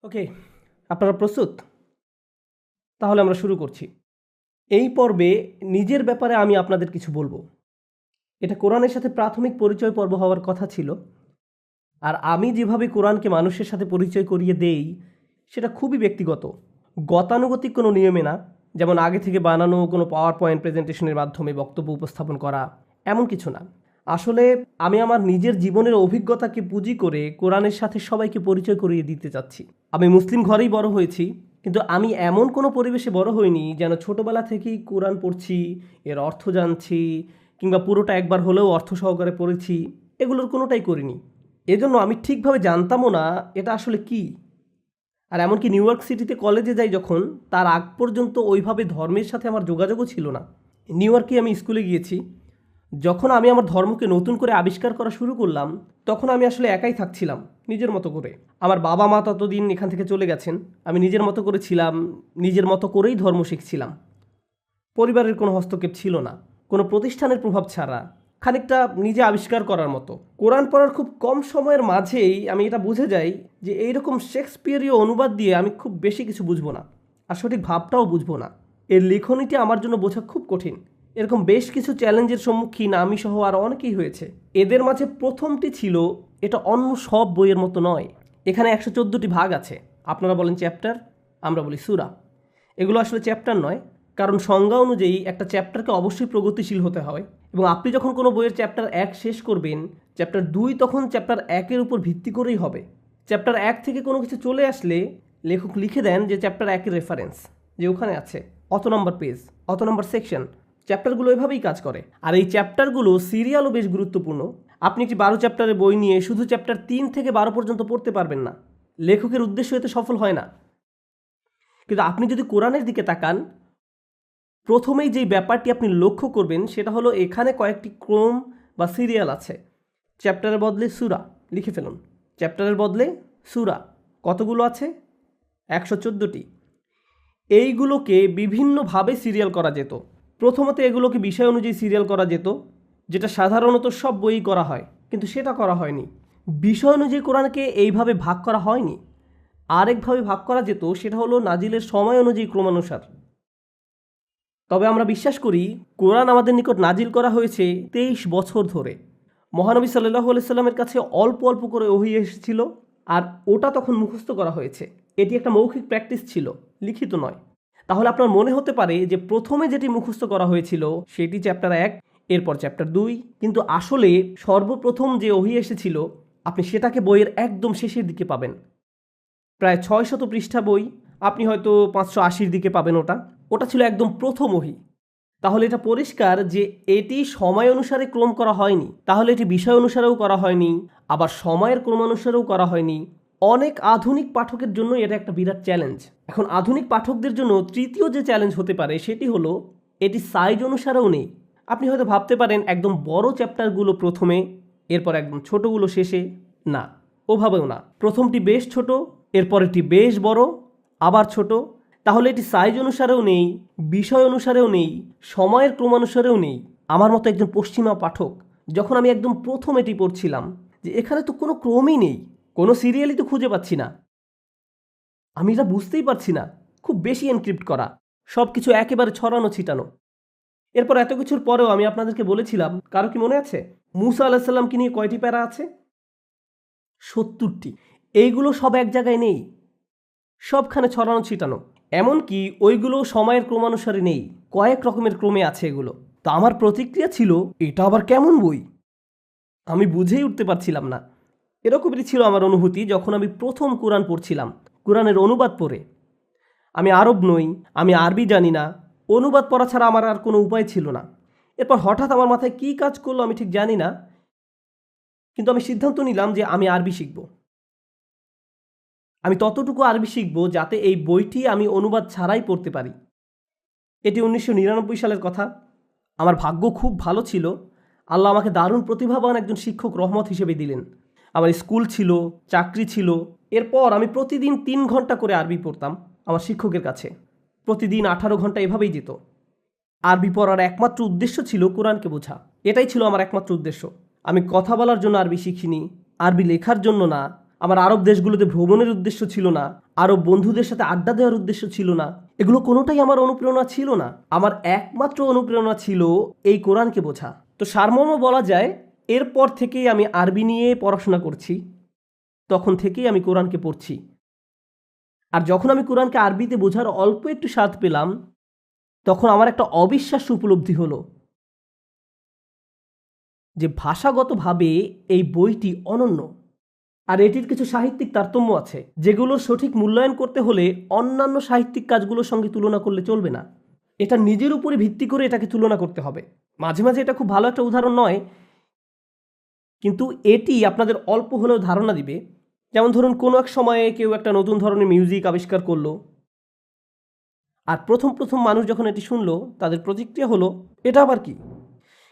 ওকে, আপনারা প্রস্তুত? তাহলে আমরা শুরু করছি। এই পর্বে নিজের ব্যাপারে আমি আপনাদের কিছু বলবো। এটা কোরআনের সাথে প্রাথমিক পরিচয় পর্ব হওয়ার কথা ছিল। আর আমি যেভাবে কোরআনকে মানুষের সাথে পরিচয় করিয়ে দেই সেটা খুবই ব্যক্তিগত, গতানুগতিক কোনো নিয়মে না, যেমন আগে থেকে বানানো কোনো পাওয়ার পয়েন্ট প্রেজেন্টেশনের মাধ্যমে বক্তব্য উপস্থাপন করা, এমন কিছু না। আসলে আমি আমার নিজের জীবনের অভিজ্ঞতাকে পুঁজি করে কোরআনের সাথে সবাইকে পরিচয় করিয়ে দিতে চাচ্ছি। আমি মুসলিম ঘরেই বড় হয়েছি, কিন্তু আমি এমন কোনো পরিবেশে বড় হইনি যেন ছোটবেলা থেকেই কোরআন পড়ছি, এর অর্থ জানছি, কিংবা পুরোটা একবার হলেও অর্থ সহকারে পড়েছি, এগুলোর কোনোটাই করিনি। এজন্য আমি ঠিকভাবে জানতামও না এটা আসলে কি। আর এমনকি নিউ ইয়র্ক সিটিতে কলেজে যাই যখন, তার আগ পর্যন্ত ওইভাবে ধর্মের সাথে আমার যোগাযোগও ছিল না। নিউ ইয়র্কে আমি স্কুলে গিয়েছি। যখন আমি আমার ধর্মকে নতুন করে আবিষ্কার করা শুরু করলাম, তখন আমি আসলে একাই থাকছিলাম, নিজের মতো করে। আমার বাবা মা ততদিন এখান থেকে চলে গেছেন। আমি নিজের মতো করে ছিলাম, নিজের মতো করেই ধর্ম শিখছিলাম। পরিবারের কোনো হস্তক্ষেপ ছিল না, কোনো প্রতিষ্ঠানের প্রভাব ছাড়া, খানিকটা নিজে আবিষ্কার করার মতো। কোরআন পড়ার খুব কম সময়ের মাঝেই আমি এটা বুঝে যাই যে এইরকম শেক্সপিয়ারীয় অনুবাদ দিয়ে আমি খুব বেশি কিছু বুঝবো না, আর সঠিক ভাবটাও বুঝবো না। এর লিখনিটি আমার জন্য বোঝা খুব কঠিন। এরকম বেশ কিছু চ্যালেঞ্জের সম্মুখীন আমি সহ আর অনেকেই হয়েছে। এদের মাঝে প্রথমটি ছিল, এটা অন্য সব বইয়ের মতো নয়। এখানে 114টি ভাগ আছে। আপনারা বলেন চ্যাপ্টার, আমরা বলি সূরা। এগুলো আসলে চ্যাপ্টার নয়, কারণ সংজ্ঞা অনুযায়ী একটা চ্যাপ্টারকে অবশ্যই প্রগতিশীল হতে হয়, এবং আপনি যখন কোনো বইয়ের চ্যাপ্টার 1 শেষ করবেন, চ্যাপ্টার 2 তখন চ্যাপ্টার 1-এর উপর ভিত্তি করেই হবে। চ্যাপ্টার 1 থেকে কোনো কিছু চলে আসলে লেখক লিখে দেন যে চ্যাপ্টার 1-এর রেফারেন্স যে ওখানে আছে, অত নম্বর পেজ, অত নম্বর সেকশন। চ্যাপ্টারগুলো এভাবেই কাজ করে। আর এই চ্যাপ্টারগুলো সিরিয়ালও বেশ গুরুত্বপূর্ণ। আপনি একটি 12 চ্যাপ্টারের বই নিয়ে শুধু চ্যাপ্টার 3 থেকে 12 পর্যন্ত পড়তে পারবেন না। লেখকের উদ্দেশ্য এতে সফল হয় না। কিন্তু আপনি যদি কোরআনের দিকে তাকান, প্রথমেই যেই ব্যাপারটি আপনি লক্ষ্য করবেন সেটা হলো এখানে কয়েকটি ক্রম বা সিরিয়াল আছে। চ্যাপ্টারের বদলে সূরা লিখে ফেলুন। চ্যাপ্টারের বদলে সূরা কতগুলো আছে? 114টি। এইগুলোকে বিভিন্নভাবে সিরিয়াল করা যেত। প্রথমত এগুলোকে বিষয় অনুযায়ী সিরিয়াল করা যেত, যেটা সাধারণত সব বইই করা হয়, কিন্তু সেটা করা হয়নি। বিষয় অনুযায়ী কোরআনকে এইভাবে ভাগ করা হয়নি। আরেকভাবে ভাগ করা যেত, সেটা হলো নাজিলের সময় অনুযায়ী ক্রমানুসার। তবে আমরা বিশ্বাস করি কোরআন আমাদের নিকট নাজিল করা হয়েছে 23 বছর ধরে। মহানবী সাল্লাল্লাহু আলাইহি সাল্লামের কাছে অল্প অল্প করে ওহী এসেছিল, আর ওটা তখন মুখস্থ করা হয়েছে। এটি একটা মৌখিক প্র্যাকটিস ছিল, লিখিত নয়। তাহলে আপনার মনে হতে পারে যে প্রথমে যেটি মুখস্থ করা হয়েছিল সেটি চ্যাপ্টার 1, এরপর চ্যাপ্টার 2, কিন্তু আসলে সর্বপ্রথম যে ওহী এসেছিল আপনি সেটাকে বইয়ের একদম শেষের দিকে পাবেন। প্রায় 600 পৃষ্ঠা বই, আপনি হয়তো 580-র দিকে পাবেন। ওটা ছিল একদম প্রথম ওহী। তাহলে এটা পরিষ্কার যে এটি সময় অনুসারে ক্রম করা হয়নি। তাহলে এটি বিষয় অনুসারেও করা হয়নি, আবার সময়ের ক্রমানুসারেও করা হয়নি। অনেক আধুনিক পাঠকের জন্য এটা একটা বিরাট চ্যালেঞ্জ। এখন আধুনিক পাঠকদের জন্য তৃতীয় যে চ্যালেঞ্জ হতে পারে সেটি হলো এটি সাইজ অনুসারেও নেই। আপনি হয়তো ভাবতে পারেন একদম বড় চ্যাপ্টারগুলো প্রথমে, এরপর একদম ছোটগুলো শেষে। না, ওভাবেও না। প্রথমটি বেশ ছোট, এরপরেরটি বেশ বড়, আবার ছোট। তাহলে এটি সাইজ অনুসারেও নেই, বিষয় অনুসারেও নেই, সময়ের ক্রমানুসারেও নেই। আমার মতো একজন পশ্চিমা পাঠক, যখন আমি একদম প্রথম এটি পড়ছিলাম, যে এখানে তো কোনো ক্রমই নেই, কোনো সিরিয়ালই তো খুঁজে পাচ্ছি না, আমি এটা বুঝতেই পারছি না। খুব বেশি এনক্রিপ্ট করা, সব কিছু একেবারে ছড়ানো ছিটানো। এরপর এত কিছুর পরেও আমি আপনাদেরকে বলেছিলাম, কারো কি মনে আছে মুসা আলাইহিস সালামকে নিয়ে কয়টি প্যারা আছে? 70টি। এইগুলো সব এক জায়গায় নেই, সবখানে ছড়ানো ছিটানো। এমনকি ওইগুলো সময়ের ক্রমানুসারে নেই, কয়েক রকমের ক্রমে আছে এগুলো। তো আমার প্রতিক্রিয়া ছিল, এটা আবার কেমন বই? আমি বুঝেই উঠতে পারছিলাম না। এরকমই ছিল আমার অনুভূতি যখন আমি প্রথম কোরআন পড়ছিলাম, কোরআনের অনুবাদ পড়ে। আমি আরব নই, আমি আরবি জানি না, অনুবাদ পড়া ছাড়া আমার আর কোনো উপায় ছিল না। এরপর হঠাৎ আমার মাথায় কী কাজ করলো আমি ঠিক জানি না, কিন্তু আমি সিদ্ধান্ত নিলাম যে আমি আরবি শিখব। আমি ততটুকু আরবি শিখব যাতে এই বইটি আমি অনুবাদ ছাড়াই পড়তে পারি। এটি 1999 সালের কথা। আমার ভাগ্য খুব ভালো ছিল, আল্লাহ আমাকে দারুণ প্রতিভাবান একজন শিক্ষক রহমত হিসেবে দিলেন। আমার স্কুল ছিল, চাকরি ছিল। এরপর আমি প্রতিদিন 3 ঘন্টা করে আরবি পড়তাম আমার শিক্ষকের কাছে। প্রতিদিন 18 ঘন্টা এভাবেই যেত। আরবি পড়ার একমাত্র উদ্দেশ্য ছিল কোরআনকে বোঝা। এটাই ছিল আমার একমাত্র উদ্দেশ্য। আমি কথা বলার জন্য আরবি শিখিনি, আরবি লেখার জন্য না, আমার আরব দেশগুলোতে ভ্রমণের উদ্দেশ্য ছিল না, আরব বন্ধুদের সাথে আড্ডা দেওয়ার উদ্দেশ্য ছিল না, এগুলো কোনোটাই আমার অনুপ্রেরণা ছিল না। আমার একমাত্র অনুপ্রেরণা ছিল এই কোরআনকে বোঝা। তো সারমর্ম বলা যায়, এরপর থেকেই আমি আরবি নিয়ে পড়াশোনা করছি, তখন থেকেই আমি কোরআনকে পড়ছি। আর যখন আমি কোরআনকে আরবিতে বোঝার অল্প একটু স্বাদ পেলাম, তখন আমার একটা অবিশ্বাস্য উপলব্ধি হলো যে ভাষাগতভাবে এই বইটি অনন্য। আর এটির কিছু সাহিত্যিক তারতম্য আছে, যেগুলোর সঠিক মূল্যায়ন করতে হলে অন্যান্য সাহিত্যিক কাজগুলোর সঙ্গে তুলনা করলে চলবে না। এটা নিজের উপরে ভিত্তি করে এটাকে তুলনা করতে হবে। মাঝে মাঝে এটা খুব ভালো একটা উদাহরণ নয়, কিন্তু এটি আপনাদের অল্প হলেও ধারণা দিবে। যেমন ধরুন, কোনো এক সময়ে কেউ একটা নতুন ধরনের মিউজিক আবিষ্কার করলো, আর প্রথম প্রথম মানুষ যখন এটি শুনলো, তাদের প্রতিক্রিয়া হলো, এটা আবার কি?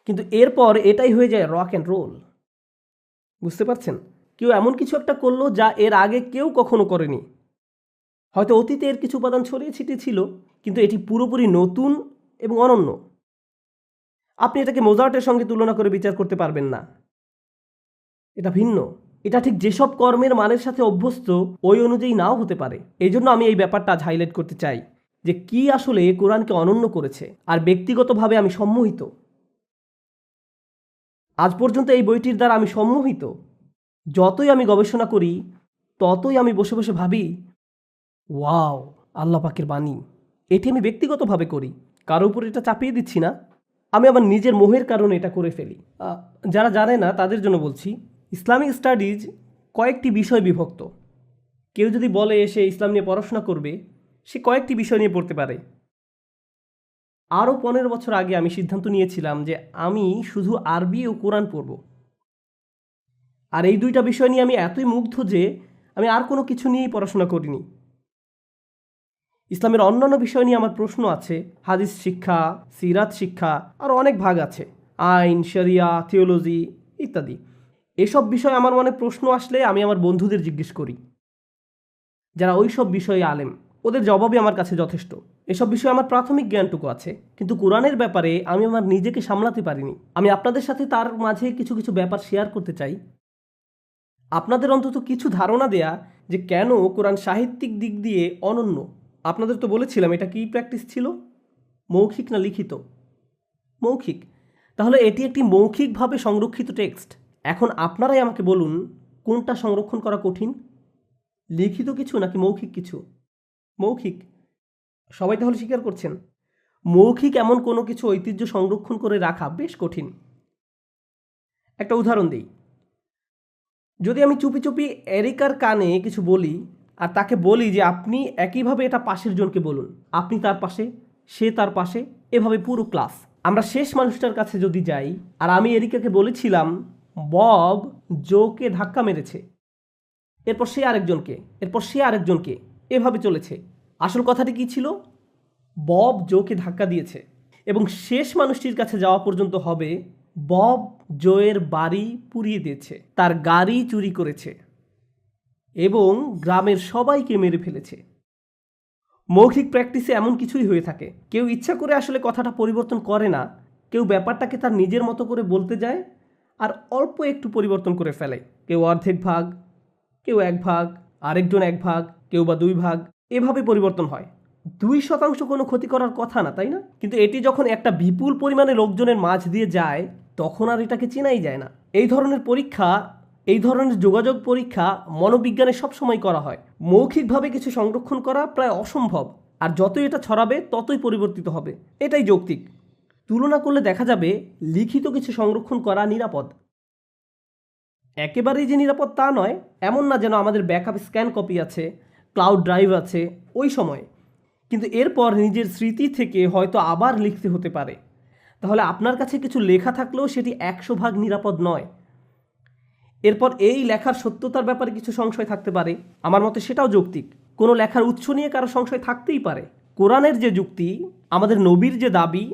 কিন্তু এরপর এটাই হয়ে যায় রক অ্যান্ড রোল। বুঝতে পারছেন? কেউ এমন কিছু একটা করলো যা এর আগে কেউ কখনো করেনি। হয়তো অতীতে এর কিছু উপাদান ছড়িয়ে ছিটিয়ে ছিল, কিন্তু এটি পুরোপুরি নতুন এবং অনন্য। আপনি এটাকে মোজার্টের সঙ্গে তুলনা করে বিচার করতে পারবেন না। এটা ভিন্ন। এটা ঠিক যেসব কর্মের মানের সাথে অভ্যস্ত ওই অনুযায়ী নাও হতে পারে। এই জন্য আমি এই ব্যাপারটা আজ হাইলাইট করতে চাই যে কি আসলে কোরআনকে অনন্য করেছে। আর ব্যক্তিগতভাবে আমি সম্মোহিত। আজ পর্যন্ত এই বইটির দ্বারা আমি সম্মোহিত। যতই আমি গবেষণা করি, ততই আমি বসে বসে ভাবি, ওয়াও, আল্লাহ পাকের বাণী। এটি আমি ব্যক্তিগতভাবে করি, কারো উপর এটা চাপিয়ে দিচ্ছি না। আমি আমার নিজের মোহের কারণে এটা করে ফেলি। যারা জানে না তাদের জন্য বলছি, ইসলামিক স্টাডিজ কয়েকটি বিষয় বিভক্ত। কেউ যদি বলে সে ইসলাম নিয়ে পড়াশোনা করবে, সে কয়েকটি বিষয় নিয়ে পড়তে পারে। আরও 15 বছর আগে আমি সিদ্ধান্ত নিয়েছিলাম যে আমি শুধু আরবি ও কোরআন পড়ব। আর এই দুইটা বিষয় নিয়ে আমি এতই মুগ্ধ যে আমি আর কোনো কিছু নিয়েই পড়াশোনা করিনি। ইসলামের অন্যান্য বিষয় নিয়ে আমার প্রশ্ন আছে, হাদিস শিক্ষা, সিরাত শিক্ষা, আর অনেক ভাগ আছে, আইন, শরিয়া, থিওলজি ইত্যাদি। এসব বিষয়ে আমার মনে প্রশ্ন আসলে আমি আমার বন্ধুদের জিজ্ঞেস করি, যারা ওই সব বিষয়ে আলেম। ওদের জবাবই আমার কাছে যথেষ্ট। এসব বিষয়ে আমার প্রাথমিক জ্ঞানটুকু আছে, কিন্তু কোরআনের ব্যাপারে আমি আমার নিজেকে সামলাতে পারিনি। আমি আপনাদের সাথে তার মাঝে কিছু কিছু ব্যাপার শেয়ার করতে চাই, আপনাদের অন্তত কিছু ধারণা দেয়া যে কেন কোরআন সাহিত্যিক দিক দিয়ে অনন্য। আপনাদের তো বলেছিলাম এটা কি প্র্যাকটিস ছিল, মৌখিক না লিখিত? মৌখিক। তাহলে এটি একটি মৌখিকভাবে সংরক্ষিত টেক্সট। এখন আপনারাই আমাকে বলুন, কোনটা সংরক্ষণ করা কঠিন, লিখিত কিছু নাকি মৌখিক কিছু? মৌখিক। সবাই তাহলে স্বীকার করছেন মৌখিক এমন কোনো কিছু ঐতিহ্য সংরক্ষণ করে রাখা বেশ কঠিন। একটা উদাহরণ দিই। যদি আমি চুপি চুপি এরিকার কানে কিছু বলি, আর তাকে বলি যে আপনি একইভাবে এটা পাশের জনকে বলুন, আপনি তার পাশে, সে তার পাশে, এভাবে পুরো ক্লাস। আমরা শেষ মানুষটার কাছে যদি যাই, আর আমি এরিকাকে বলেছিলাম বব জোকে ধাক্কা মেরেছে, এরপর সে আরেকজনকে, এরপর সে আরেকজনকে, এভাবে চলেছে। আসল কথাটি কি ছিল? বব জোকে ধাক্কা দিয়েছে। এবং শেষ মানুষটির কাছে যাওয়া পর্যন্ত হবে বব জোয়ের বাড়ি পুড়িয়ে দিয়েছে, তার গাড়ি চুরি করেছে এবং গ্রামের সবাইকে মেরে ফেলেছে। মৌখিক প্র্যাকটিসে এমন কিছুই হয়ে থাকে। কেউ ইচ্ছা করে আসলে কথাটা পরিবর্তন করে না, কেউ ব্যাপারটাকে তার নিজের মতো করে বলতে যায় আর অল্প একটু পরিবর্তন করে ফেলে। কেউ অর্ধেক ভাগ, কেউ এক ভাগ, আরেকজন এক ভাগ, কেউ বা 2 ভাগ, এভাবে পরিবর্তন হয়। 2% কোনো ক্ষতি করার কথা না, তাই না? কিন্তু এটি যখন একটা বিপুল পরিমাণে লোকজনের মাঝ দিয়ে যায়, তখন আর এটাকে চেনাই যায় না। এই ধরনের পরীক্ষা, এই ধরনের যোগাযোগ পরীক্ষা মনোবিজ্ঞানে সবসময় করা হয়। মৌখিকভাবে কিছু সংরক্ষণ করা প্রায় অসম্ভব, আর যতই এটা ছড়াবে ততই পরিবর্তিত হবে। এটাই যৌক্তিক। তুলনা করলে দেখা যাবে লিখিত কিছু সংরক্ষণ করা নিরাপদ। একেবারেই যে নিরাপদ তা নয়, এমন না যেন আমাদের ব্যাকআপ স্ক্যান কপি আছে, ক্লাউড ড্রাইভ আছে ওই সময়ে, কিন্তু এরপর নিজের স্মৃতি থেকে হয়তো আবার লিখতে হতে পারে। তাহলে আপনার কাছে কিছু লেখা থাকলেও সেটি 100% নিরাপদ নয়। এরপর এই লেখার সত্যতার ব্যাপারে কিছু সংশয় থাকতে পারে, আমার মতে সেটাও যৌক্তিক। কোনো লেখার উৎস নিয়ে কারো সংশয় থাকতেই পারে। কোরআনের যে যুক্তি, আমাদের নবীর যে দাবি,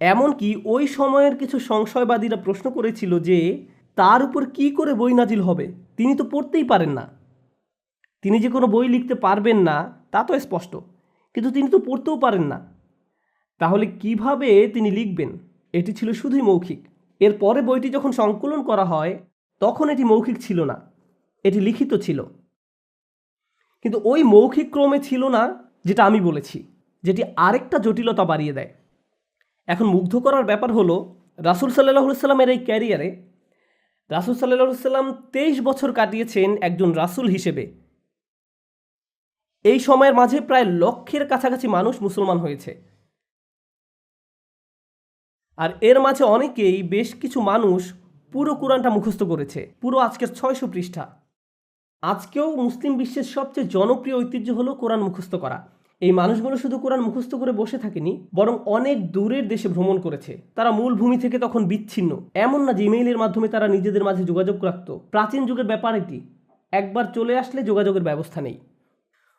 এমনকি ওই সময়ের কিছু সংশয়বাদীরা প্রশ্ন করেছিল যে তার উপর কি করে বই নাজিল হবে, তিনি তো পড়তেই পারেন না। তিনি যে কোনো বই লিখতে পারবেন না তা তো স্পষ্ট, কিন্তু তিনি তো পড়তেও পারেন না। তাহলে কিভাবে তিনি লিখবেন? এটি ছিল শুধুই মৌখিক। এরপরে বইটি যখন সংকলন করা হয়, তখন এটি মৌখিক ছিল না, এটি লিখিত ছিল, কিন্তু ওই মৌখিক ক্রমে ছিল না যেটা আমি বলেছি, যেটি আরেকটা জটিলতা বাড়িয়ে দেয়। এখন মুগ্ধ করার ব্যাপার হলো রাসূল সাল্লাল্লাহু আলাইহি সাল্লামের এই ক্যারিয়ারে রাসূল সাল্লাল্লাহু আলাইহি সাল্লাম 23 বছর কাটিয়েছেন একজন রাসূল হিসেবে। এই সময়ের মাঝে প্রায় লক্ষের কাছাকাছি মানুষ মুসলমান হয়েছে, আর এর মাঝে অনেকেই, বেশ কিছু মানুষ পুরো কোরআনটা মুখস্থ করেছে, পুরো আজকের 600 পৃষ্ঠা। আজকেও মুসলিম বিশ্বের সবচেয়ে জনপ্রিয় ঐতিহ্য হলো কোরআন মুখস্থ করা। এই মানুষগুলো শুধু কোরআন মুখস্থ করে বসে থাকেনি, বরং অনেক দূরের দেশে ভ্রমণ করেছে। তারা মূল ভূমি থেকে তখন বিচ্ছিন্ন। এমন না যে ইমেইলের মাধ্যমে তারা নিজেদের মাঝে যোগাযোগ রাখত। প্রাচীন যুগের ব্যাপার এটি, একবার চলে আসলে যোগাযোগের ব্যবস্থা নেই।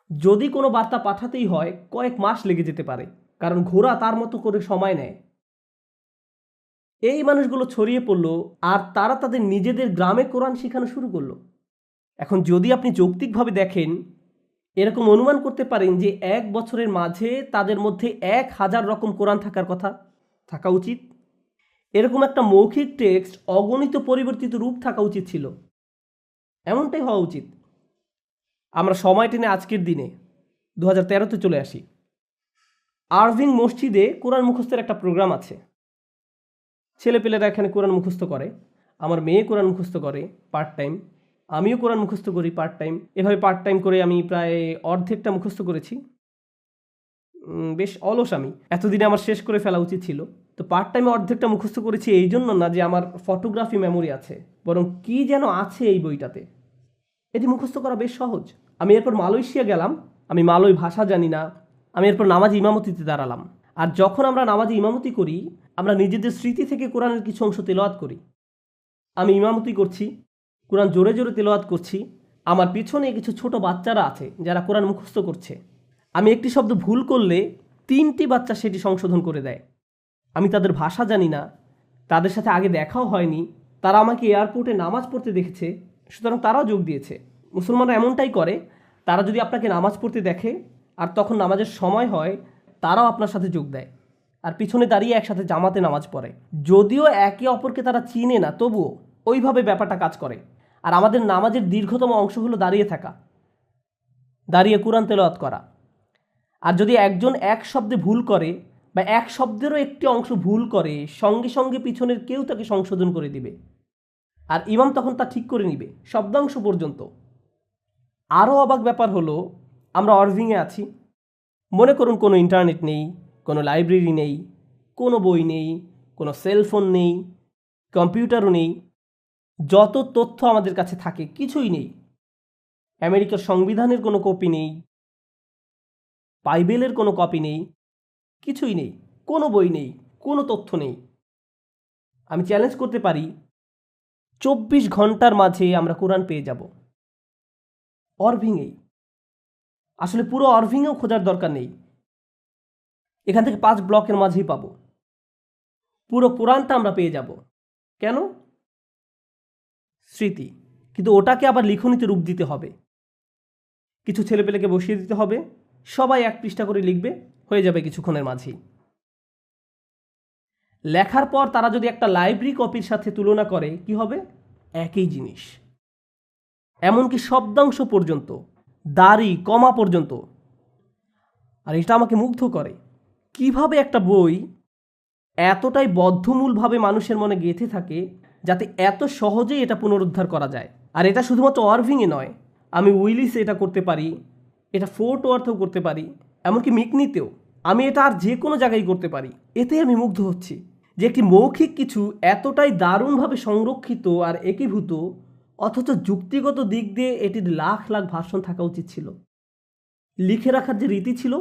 যদি কোনো বার্তা পাঠাতেই হয় কয়েক মাস লেগে যেতে পারে, কারণ ঘোড়া তার মতো করে সময় নেয়। এই মানুষগুলো ছড়িয়ে পড়লো, আর তারা তাদের নিজেদের গ্রামে কোরআন শেখানো শুরু করলো। এখন যদি আপনি যৌক্তিকভাবে দেখেন, এরকম অনুমান করতে পারেন যে 1 বছরের মাঝে তাদের মধ্যে 1000 রকম কোরআন থাকা উচিত। এরকম একটা মৌখিক টেক্সট অগণিত পরিবর্তিত রূপ থাকা উচিত ছিল। এমনটাই হওয়া উচিত। আমরা সময় টেনে আজকের দিনে 2013-তে চলে আসি। আরভিং মসজিদে কোরআন মুখস্থের একটা প্রোগ্রাম আছে। ছেলেপেলেরা এখানে কোরআন মুখস্থ করে। আমার মেয়ে কোরআন মুখস্থ করে পার্ট টাইম, আমিও কোরআন মুখস্থ করি পার্ট টাইম। এভাবে পার্ট টাইম করে আমি প্রায় অর্ধেকটা মুখস্থ করেছি। বেশ অলস আমি, এতদিনে আমার শেষ করে ফেলা উচিত ছিল। তো পার্ট টাইমে অর্ধেকটা মুখস্থ করেছি এই জন্য না যে আমার ফটোগ্রাফি মেমোরি আছে, বরং কি যেন আছে এই বইটাতে। এটি মুখস্থ করা বেশ সহজ। আমি এরপর মালয়েশিয়া গেলাম। আমি মালয় ভাষা জানি না। আমি এরপর নামাজি ইমামতিতে দাঁড়ালাম। আর যখন আমরা নামাজি ইমামতি করি, আমরা নিজেদের স্মৃতি থেকে কোরআনের কিছু অংশ তেলাওয়াত করি। আমি ইমামতি করছি, কোরআন জোরে জোরে তেলাওয়াত করছি। আমার পিছনে কিছু ছোট বাচ্চারা আছে যারা কোরআন মুখস্থ করছে। আমি একটি শব্দ ভুল করলে 3টি বাচ্চা সেটি সংশোধন করে দেয়। আমি তাদের ভাষা জানি না, তাদের সাথে আগে দেখাও হয়নি। তারা আমাকে এয়ারপোর্টে নামাজ পড়তে দেখেছে, সুতরাং তারাও যোগ দিয়েছে। মুসলমানরা এমনটাই করে, তারা যদি আপনাকে নামাজ পড়তে দেখে আর তখন নামাজের সময় হয়, তারাও আপনার সাথে যোগ দেয় আর পিছনে দাঁড়িয়ে একসাথে জামাতে নামাজ পড়ে। যদিও একে অপরকে তারা চিনে না, তবুও ওইভাবে ব্যাপারটা কাজ করে। আর আমাদের নামাজের দীর্ঘতম অংশ হলো দাঁড়িয়ে থাকা, দাঁড়িয়ে কোরআন তেলাওয়াত করা। আর যদি একজন এক শব্দে ভুল করে বা এক শব্দেরও একটি অংশ ভুল করে, সঙ্গে সঙ্গে পিছনের কেউ তাকে সংশোধন করে দিবে, আর ইমাম তখন তা ঠিক করে নিবে শব্দাংশ পর্যন্ত। আরও অবাক ব্যাপার হলো, আমরা অরভিংয়ে আছি। মনে করুন কোনো ইন্টারনেট নেই, কোনো লাইব্রেরি নেই, কোনো বই নেই, কোনো সেলফোন নেই, কম্পিউটারও নেই। যত তথ্য আমাদের কাছে থাকে কিছুই নেই। আমেরিকার সংবিধানের কোনো কপি নেই, বাইবেলের কোনো কপি নেই, কিছুই নেই, কোনো বই নেই, কোনো তথ্য নেই। আমি চ্যালেঞ্জ করতে পারি 24 ঘন্টার মাঝে আমরা কোরআন পেয়ে যাব অরভিংয়েই। আসলে পুরো অরভিংয়েও খোঁজার দরকার নেই, এখান থেকে 5 ব্লকের মাঝেই পাবো। পুরো কোরআনটা আমরা পেয়ে যাব। কেন? স্মৃতি। কিন্তু ওটাকে আবার লিখনীতে রূপ দিতে হবে। কিছু ছেলেপেলেকে বসিয়ে দিতে হবে, সবাই 1 পৃষ্ঠা করে লিখবে, হয়ে যাবে কিছুক্ষণের মাঝেই। লেখার পর তারা যদি একটা লাইব্রেরি কপির সাথে তুলনা করে, কি হবে? একই জিনিস। এমনকি শব্দাংশ পর্যন্ত, দাড়ি কমা পর্যন্ত। আর এটা আমাকে মুগ্ধ করে, কিভাবে একটা বই এতটাই বদ্ধমূলভাবে মানুষের মনে গেঁথে থাকে যাতে এত সহজেই এটা পুনরুদ্ধার করা যায়। আর এটা শুধুমাত্র অরভিংয়ে নয়, আমি উইলিসে এটা করতে পারি, এটা ফোর্ট ওয়ার্থেও করতে পারি, এমনকি মিকনিতেও। আমি এটা আর যে কোনো জায়গায় করতে পারি। এতে আমি মুগ্ধ হচ্ছি যে একটি মৌখিক কিছু এতটাই দারুণভাবে সংরক্ষিত আর একীভূত, অথচ যুক্তিগত দিক দিয়ে এটির লাখ লাখ ভাষণ থাকা উচিত ছিল। লিখে রাখার যে রীতি ছিল,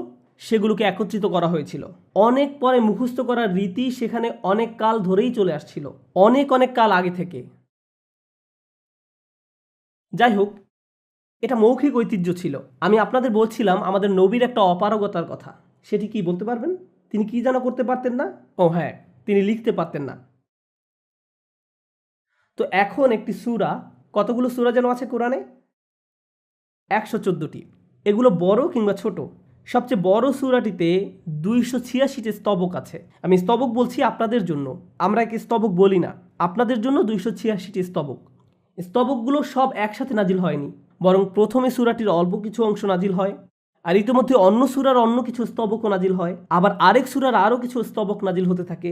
সেগুলোকে একত্রিত করা হয়েছিল। অনেক পরে মুখস্থ করার রীতি সেখানে অনেক কাল ধরেই চলে আসছিল, অনেক অনেক কাল আগে থেকে। যাই হোক, এটা মৌখিক ঐতিহ্য ছিল। আমি আপনাদের বলছিলাম আমাদের নবীর একটা অপারগতার কথা। সেটি কি বলতে পারবেন? তিনি কি যেন করতে পারতেন না? ও হ্যাঁ, তিনি লিখতে পারতেন না। তো এখন একটি সূরা, কতগুলো সূরা যেন আছে কোরআনে? 114টি। এগুলো বড় কিংবা ছোট? সবচেয়ে বড় সূরাটিতে 286টি স্তবক আছে। আমি স্তবক বলছি আপনাদের জন্য, আমরা একে স্তবক বলি না। আপনাদের জন্য 286টি স্তবক। স্তবকগুলো সব একসাথে নাজিল হয়নি, বরং প্রথমে সূরাটির অল্প কিছু অংশ নাজিল হয়, আর ইতিমধ্যে অন্য সূরার অন্য কিছু স্তবকও নাজিল হয়, আবার আরেক সূরার আরও কিছু স্তবক নাজিল হতে থাকে।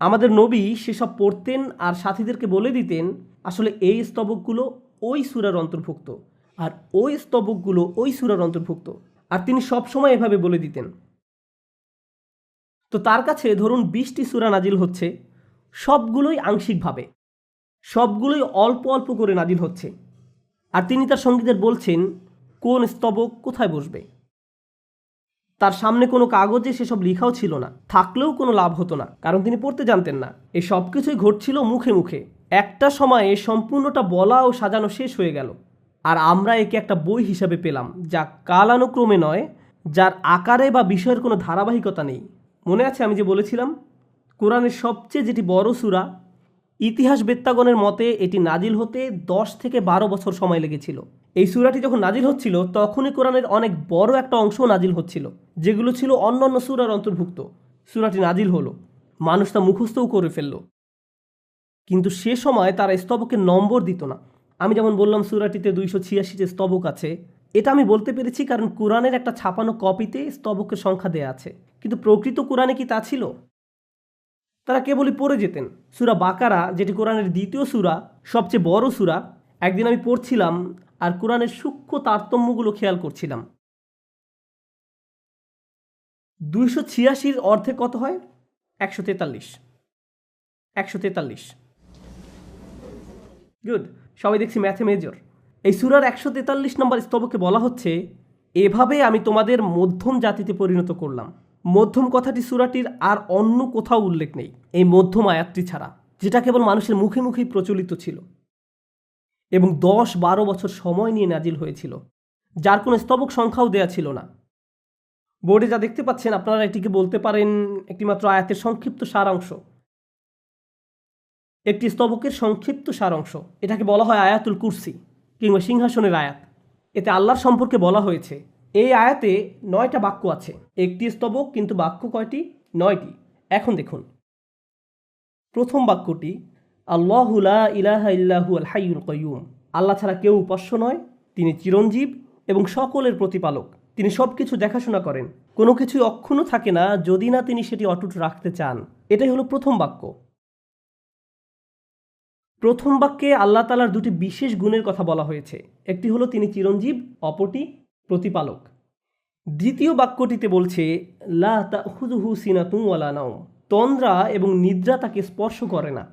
আমাদের নবী সেসব পড়তেন আর সাথীদেরকে বলে দিতেন আসলে এই স্তবকগুলো ওই সূরার অন্তর্ভুক্ত, আর ওই স্তবকগুলো ওই সূরার অন্তর্ভুক্ত, আর তিনি সবসময় এভাবে বলে দিতেন। তো তার কাছে ধরুন 20টি সূরা নাজিল হচ্ছে, সবগুলোই আংশিকভাবে, সবগুলোই অল্প অল্প করে নাজিল হচ্ছে, আর তিনি তার সঙ্গীদের বলছেন কোন স্তবক কোথায় বসবে। তার সামনে কোনো কাগজে সেসব লেখাও ছিল না, থাকলেও কোনো লাভ হতো না, কারণ তিনি পড়তে জানতেন না। এই সব কিছুই ঘটছিল মুখে মুখে। একটা সময়ে সম্পূর্ণটা বলা ও সাজানো শেষ হয়ে গেল, আর আমরা একে একটা বই হিসাবে পেলাম, যা কালানুক্রমে নয়, যার আকারে বা বিষয়ের কোনো ধারাবাহিকতা নেই। মনে আছে আমি যে বলেছিলাম কোরআনের সবচেয়ে যেটি বড় সূরা, ইতিহাসবেত্তাগণের মতে এটি নাজিল হতে 10 থেকে 12 বছর সময় লেগেছিল। এই সূরাটি যখন নাজিল হচ্ছিল তখনই কোরআনের অনেক বড় একটা অংশ নাজিল হচ্ছিল, যেগুলো ছিল অন্যান্য সূরার অন্তর্ভুক্ত। সূরাটি নাজিল হলো, মানুষ তা মুখস্থও করে ফেলল, কিন্তু সে সময় তারা স্তবকের নম্বর দিত না। আমি যেমন বললাম সূরাটিতে 286টি স্তবক আছে, এটা আমি বলতে পেরেছি কারণ কোরআনের একটা ছাপানো কপিতে স্তবকের সংখ্যা দেয়া আছে, কিন্তু প্রকৃত কোরআনে কি তা ছিল? তারা কেবলই পড়ে যেতেন। সূরা বাকারা, যেটি কোরআনের দ্বিতীয় সূরা, সবচেয়ে বড় সূরা, একদিন আমি পড়ছিলাম আর কোরআনের সূক্ষ্ম তারতম্যগুলো খেয়াল করছিলাম। 286 অর্ধে কত হয়? 143। 143। গুড, সবাই দেখছি ম্যাথে মেজর। এই সূরার 143 নম্বর স্তবকে বলা হচ্ছে, এভাবে আমি তোমাদের মধ্যম জাতিতে পরিণত করলাম। মধ্যম কথাটি সূরাটির আর অন্য কোথাও উল্লেখ নেই, এই মধ্যম আয়াতটি ছাড়া, যেটা কেবল মানুষের মুখে মুখেই প্রচলিত ছিল এবং 10-12 বছর সময় নিয়ে নাজিল হয়েছিল, যার কোনো স্তবক সংখ্যাও দেয়া ছিল না। বোর্ডে যা দেখতে পাচ্ছেন আপনারা এটিকে বলতে পারেন একটিমাত্র আয়াতের সংক্ষিপ্ত সারাংশ, একটি স্তবকের সংক্ষিপ্ত সারাংশ। এটাকে বলা হয় আয়াতুল কুরসি কিংবা সিংহাসনের আয়াত। এতে আল্লাহর সম্পর্কে বলা হয়েছে। এই আয়াতে 9টা বাক্য আছে, একটি স্তবক, কিন্তু বাক্য কয়টি? 9টি। এখন দেখুন, প্রথম বাক্যটি আল্লাহু লা ইলাহা ইল্লাহু আল হাইয়ুল কাইয়ুম। আল্লাহ ছাড়া কেউ উপাস্য নয়, তিনি চিরঞ্জীব এবং সকলের প্রতিপালক। তিনি সব কিছু দেখাশোনা করেন, কোনো কিছুই অক্ষুণ্ণ থাকে না যদি না তিনি সেটি অটুট রাখতে চান। এটাই হলো প্রথম বাক্য। প্রথম বাক্যে আল্লাহ তাআলার দুটি বিশেষ গুণের কথা বলা হয়েছে, একটি হলো তিনি চিরঞ্জীব, অপরটি প্রতিপালক। দ্বিতীয় বাক্যটিতে বলছে লা তাখুযুহু সিনাতুন ওয়ালা নাওম, তন্দ্রা এবং নিদ্রা তাকে স্পর্শ করে না।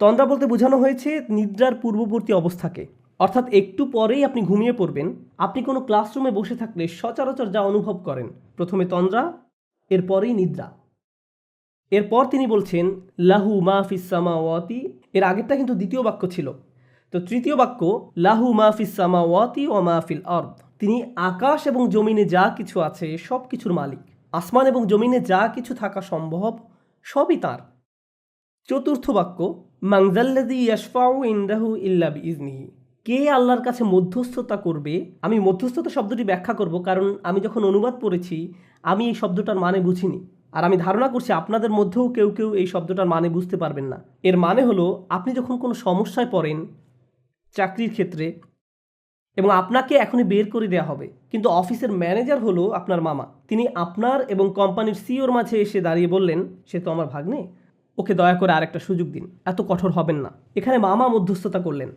তন্দ্রা বলতে বোঝানো হয়েছে নিদ্রার পূর্ববর্তী অবস্থাকে, অর্থাৎ একটু পরেই আপনি ঘুমিয়ে পড়বেন। আপনি কোনো ক্লাসরুমে বসে থাকলে সচরাচর যা অনুভব করেন, প্রথমে তন্দ্রা, এরপরেই নিদ্রা। এরপর তিনি বলছেন লাহু মা ফিস সামাওয়াতি, এর আগেরটা কিন্তু দ্বিতীয় বাক্য ছিল। তো তৃতীয় বাক্য লাহু মা ফিস সামাওয়াতি ওয়া মা ফিল আরদ, তিনি আকাশ এবং জমিনে যা কিছু আছে সব কিছুর মালিক। আসমান এবং জমিনে যা কিছু থাকা সম্ভব সবই তাঁর। চতুর্থ বাক্য মানজাল্লাযী ইয়াশফাউ ইনদাহু ইল্লা বিইজনিহি, কে আল্লাহর কাছে মধ্যস্থতা করবে। আমি মধ্যস্থতা শব্দটি ব্যাখ্যা করব, কারণ আমি যখন অনুবাদ পড়েছি আমি এই শব্দটার মানে বুঝিনি, আর আমি ধারণা করছি আপনাদের মধ্যেও কেউ কেউ এই শব্দটার মানে বুঝতে পারবেন না। এর মানে হলো আপনি যখন কোনো সমস্যায় পড়েন চাকরির ক্ষেত্রে এবং আপনাকে এখনই বের করে দেওয়া হবে, কিন্তু অফিসের ম্যানেজার হলো আপনার মামা, তিনি আপনার এবং কোম্পানির সিইওর মাঝে এসে দাঁড়িয়ে বললেন সে তো আমার ভাগ্নে, ওকে দয়া করে আরেকটা সুযোগ দিন, এত কঠোর হবেন না। এখানে মামা মধ্যস্থতা করলেন।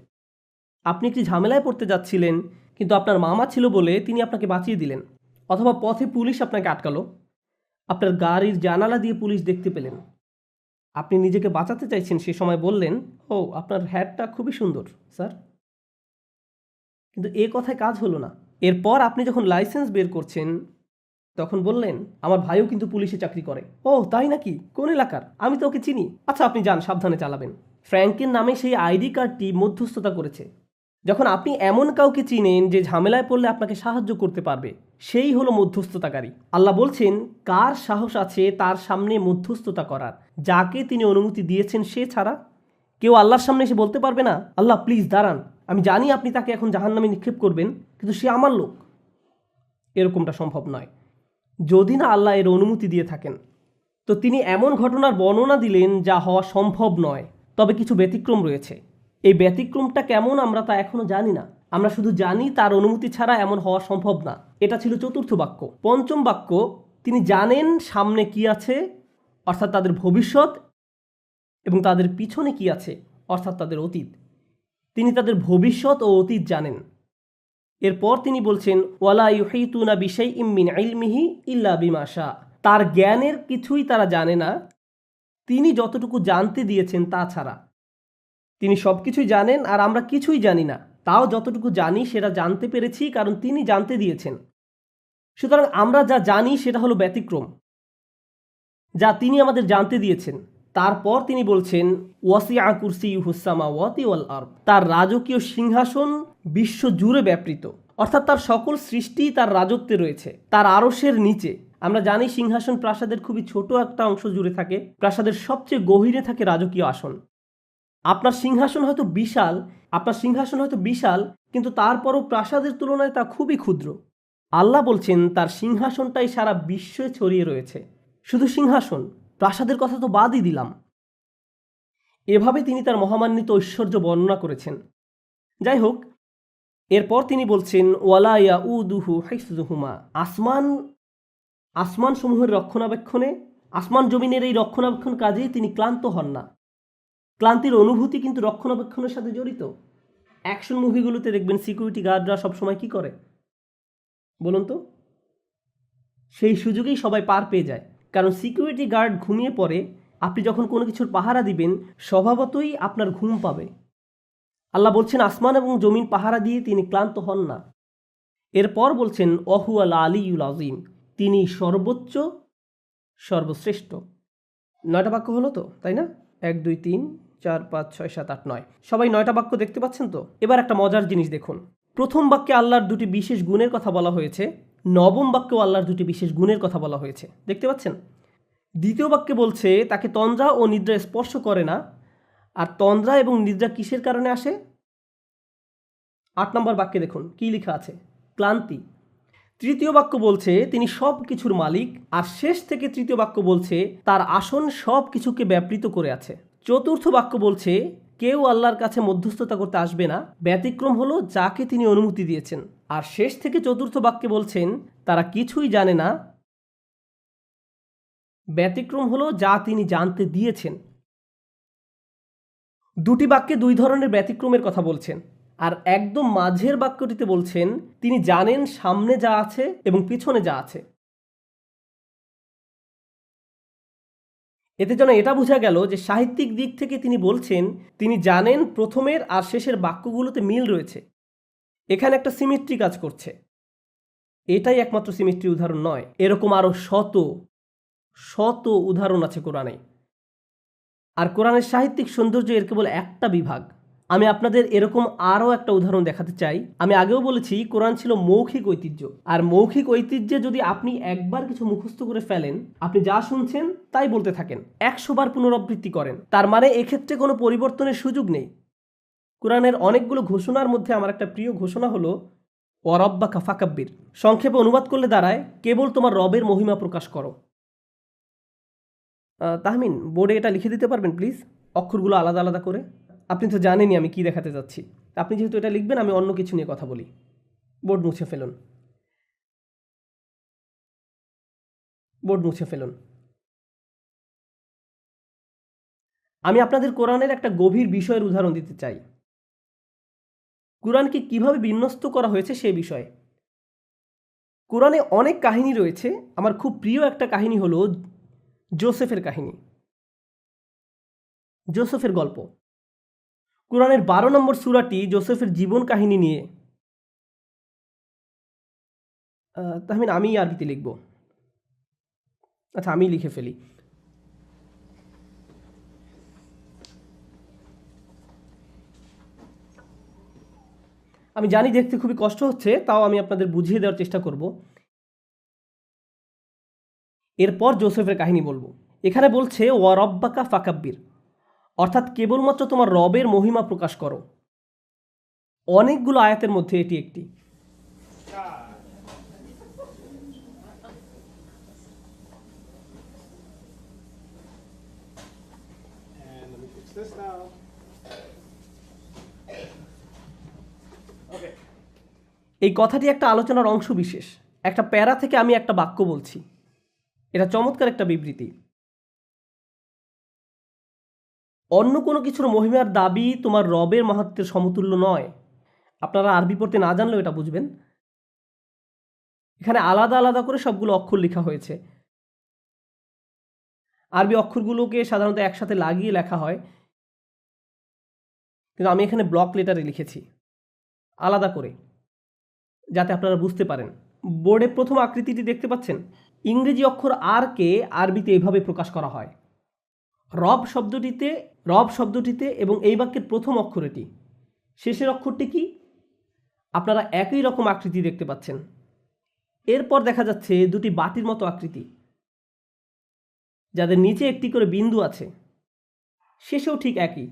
আপনি একটি ঝামেলায় পড়তে যাচ্ছিলেন, কিন্তু আপনার মামা ছিল বলে তিনি আপনাকে বাঁচিয়ে দিলেন। অথবা পথে পুলিশ আপনাকে আটকালো, আপনার গাড়ির জানালা দিয়ে পুলিশ দেখতে পেলেন, আপনি নিজেকে বাঁচাতে চাইছেন, সে সময় বললেন ও আপনার হ্যাটটা খুবই সুন্দর স্যার, কিন্তু এ কথায় কাজ হলো না। এরপর আপনি যখন লাইসেন্স বের করছেন তখন বললেন আমার ভাইও কিন্তু পুলিশে চাকরি করে। ও তাই নাকি, কোন এলাকার? আমি তো ওকে চিনি। আচ্ছা আপনি যান, সাবধানে চালাবেন। ফ্র্যাঙ্কের নামে সেই আইডি কার্ডটি মধ্যস্থতা করেছে। যখন আপনি এমন কাউকে চিনেন যে ঝামেলায় পড়লে আপনাকে সাহায্য করতে পারবে, সেই হলো মধ্যস্থতাকারী। আল্লাহ বলছেন কার সাহস আছে তার সামনে মধ্যস্থতা করার, যাকে তিনি অনুমতি দিয়েছেন সে ছাড়া কেউ আল্লাহর সামনে এসে বলতে পারবে না আল্লাহ প্লিজ দাঁড়ান, আমি জানি আপনি তাকে এখন জাহান্নামে নিক্ষেপ করবেন, কিন্তু সে আমার লোক। এরকমটা সম্ভব নয় যদি না আল্লাহ এর অনুমতি দিয়ে থাকেন। তো তিনি এমন ঘটনার বর্ণনা দিলেন যা হওয়া সম্ভব নয়, তবে কিছু ব্যতিক্রম রয়েছে। এই ব্যতিক্রমটা কেমন আমরা তা এখনো জানি না, আমরা শুধু জানি তার অনুমতি ছাড়া এমন হওয়া সম্ভব না। এটা ছিল চতুর্থ বাক্য। পঞ্চম বাক্য, তিনি জানেন সামনে কি আছে, অর্থাৎ তাদের ভবিষ্যৎ, এবং তাদের পিছনে কি আছে, অর্থাৎ তাদের অতীত। তিনি তাদের ভবিষ্যৎ ও অতীত জানেন। এরপর তিনি বলছেন ওয়ালা ইউহিতুনা বিশাইইম মিন ইলমিহি ইল্লা বিমা শা। তার জ্ঞানের কিছুই তারা জানে না তিনি যতটুকু জানতে দিয়েছেন তা ছাড়া। তিনি সবকিছুই জানেন আর আমরা কিছুই জানি না, তাও যতটুকু জানি সেটা জানতে পেরেছি কারণ তিনি জানতে দিয়েছেন। সুতরাং আমরা যা জানি সেটা হলো ব্যতিক্রম, যা তিনি আমাদের জানতে দিয়েছেন। তারপর তিনি বলছেন ওয়াসিআ কুরসিয়ুহুস সামাওয়াতি ওয়াল আরদ। তার রাজকীয় সিংহাসন বিশ্ব জুড়ে ব্যাপৃত, অর্থাৎ তার সকল সৃষ্টি তার রাজত্বে রয়েছে, তার আরশের নিচে। আমরা জানি সিংহাসন প্রাসাদের খুবই ছোট একটা অংশ জুড়ে থাকে, প্রাসাদের সবচেয়ে গভীরে থাকে রাজকীয় আসন। আপনার সিংহাসন হয়তো বিশাল, কিন্তু তারপরও প্রাসাদের তুলনায় তা খুবই ক্ষুদ্র। আল্লাহ বলছেন তার সিংহাসনটাই সারা বিশ্বে ছড়িয়ে রয়েছে। শুধু সিংহাসন, প্রাসাদের কথা তো বাদই দিলাম। এভাবে তিনি তার মহামান্বিত ঐশ্বর্য বর্ণনা করেছেন। যাই হোক, এরপর তিনি বলছেন ওয়ালা ইয়াউদুহু হিফযুহুমা। আসমান সমূহের রক্ষণাবেক্ষণে, আসমান জমিনের এই রক্ষণাবেক্ষণ কাজে তিনি ক্লান্ত হন না। ক্লান্তির অনুভূতি কিন্তু রক্ষণাবেক্ষণের সাথে জড়িত। অ্যাকশন মুভিগুলোতে দেখবেন সিকিউরিটি গার্ডরা সবসময় কি করে বলুন তো? সেই সুযোগেই সবাই পার পেয়ে যায়, কারণ সিকিউরিটি গার্ড ঘুমিয়ে পড়ে। আপনি যখন কোনো কিছুর পাহারা দিবেন স্বভাবতই আপনার ঘুম পাবে। আল্লাহ বলছেন আসমান এবং জমিন পাহারা দিয়ে তিনি ক্লান্ত হন না। এরপর বলছেন ওয়াহুয়াল আলিয়ুল আযীম, তিনি সর্বোচ্চ, সর্বশ্রেষ্ঠ। 9টা বাক্য হলো তো, তাই না? 1 2 3 4 5 6 7 8 9। সবাই 9টা বাক্য দেখতে পাচ্ছেন তো? এবার একটা মজার জিনিস দেখুন। প্রথম বাক্যে আল্লাহর দুটি বিশেষ গুণের কথা বলা হয়েছে, নবম বাক্যেও আল্লাহর দুটি বিশেষ গুণের কথা বলা হয়েছে, দেখতে পাচ্ছেন? দ্বিতীয় বাক্যে বলছে তাকে তন্দ্রা ও নিদ্রা স্পর্শ করে না। আর তন্দ্রা এবং নিদ্রা কিসের কারণে আসে? 8 নম্বর বাক্যে দেখুন কি লেখা আছে, ক্লান্তি। তৃতীয় বাক্য বলছে তিনি সব কিছুর মালিক। আর শেষ থেকে তৃতীয় বাক্য বলছে তার আসন সব কিছুকে ব্যাপৃত করে আছে। চতুর্থ বাক্য বলছে কেউ আল্লাহর কাছে মধ্যস্থতা করতে আসবে না, ব্যতিক্রম হলো যাকে তিনি অনুমতি দিয়েছেন। আর শেষ থেকে চতুর্থ বাক্যে বলছেন তারা কিছুই জানে না, ব্যতিক্রম হলো যা তিনি জানতে দিয়েছেন। দুটি বাক্যে দুই ধরনের ব্যতিক্রমের কথা বলছেন। আর একদম মাঝের বাক্যটিতে বলছেন তিনি জানেন সামনে যা আছে এবং পিছনে যা আছে। এতে যেন এটা বোঝা গেল যে সাহিত্যিক দিক থেকে তিনি বলছেন তিনি জানেন প্রথমের আর শেষের বাক্যগুলোতে মিল রয়েছে। এখানে একটা সিমেট্রি কাজ করছে। এটাই একমাত্র সিমেট্রি উদাহরণ নয়, এরকম আরও শত শত উদাহরণ আছে কোরআনে। আর কোরআনের সাহিত্যিক সৌন্দর্য এর কেবল একটা বিভাগ। আমি আপনাদের এরকম আরও একটা উদাহরণ দেখাতে চাই। আমি আগেও বলেছি কোরআন ছিল মৌখিক ঐতিহ্য। আর মৌখিক ঐতিহ্যে যদি আপনি একবার কিছু মুখস্থ করে ফেলেন, আপনি যা শুনছেন তাই বলতে থাকেন, 100 বার পুনরাবৃত্তি করেন, তার মানে এক্ষেত্রে কোনো পরিবর্তনের সুযোগ নেই। কোরআনের অনেকগুলো ঘোষণার মধ্যে আমার একটা প্রিয় ঘোষণা হলো ওয়ারাব্বাকা ফাকাব্বির। সংক্ষেপে অনুবাদ করলে দাঁড়ায় কেবল তোমার রবের মহিমা প্রকাশ করো। তাহমিন, বোর্ডে এটা লিখে দিতে পারবেন প্লিজ, অক্ষরগুলো আলাদা আলাদা করে? আপনি তো জানেনই আমি কি দেখাতে যাচ্ছি। আপনি যেহেতু এটা লিখবেন আমি অন্য কিছু নিয়ে কথা বলি। বোর্ড মুছে ফেলুন, বোর্ড মুছে ফেলুন। আমি আপনাদের কোরআনের একটা গভীর বিষয়ের উদাহরণ দিতে চাই, কোরআনকে কিভাবে বিন্যস্ত করা হয়েছে সে বিষয়ে। কোরআনে অনেক কাহিনী রয়েছে, আমার খুব প্রিয় একটা কাহিনী হলো জোসেফের কাহিনী, জোসেফের গল্প। কোরআনের 12 নম্বর সূরাটি জোসেফের জীবন কাহিনী নিয়ে। তাহমিন, আমি আরবিতে লিখব। আচ্ছা, আমি লিখে ফেলি। আমি জানি দেখতে খুবই কষ্ট হচ্ছে, তাও আমি আপনাদের বুঝিয়ে দেওয়ার চেষ্টা করব। এরপর জোসেফের কাহিনী বলবো। এখানে বলছে ওয়ারাব্বাকা ফাকাব্বির, অর্থাৎ কেবলমাত্র তোমার রবের মহিমা প্রকাশ করো। অনেকগুলো আয়াতের মধ্যে এটি একটি। এই কথাটি একটা আলোচনার অংশ বিশেষ, একটা প্যারা থেকে আমি একটা বাক্য বলছি। এটা চমৎকার একটা বিবৃতি। অন্য কোনো কিছুর মহিমার দাবি তোমার রবের মাহাত্ম্যের সমতুল্য নয়। আপনারা আরবি পড়তে না জানলেও এটা বুঝবেন। এখানে আলাদা আলাদা করে সবগুলো অক্ষর লেখা হয়েছে। আরবি অক্ষরগুলোকে সাধারণত একসাথে লাগিয়ে লেখা হয়, কিন্তু আমি এখানে ব্লক লেটারে লিখেছি আলাদা করে, যাতে আপনারা বুঝতে পারেন। বোর্ডে প্রথম আকৃতিটি দেখতে পাচ্ছেন? ইংরেজি অক্ষর আর কে আরবিতে এভাবে প্রকাশ করা হয়। রব শব্দটিতে এবং এই বাক্যের প্রথম অক্ষর এটি, শেষের অক্ষরটি কি? আপনারা একই রকম আকৃতি দেখতে পাচ্ছেন। এরপর দেখা যাচ্ছে দুটি বাটির মতো আকৃতি, যাদের নিচে একটি করে বিন্দু আছে। শেষেও ঠিক একই,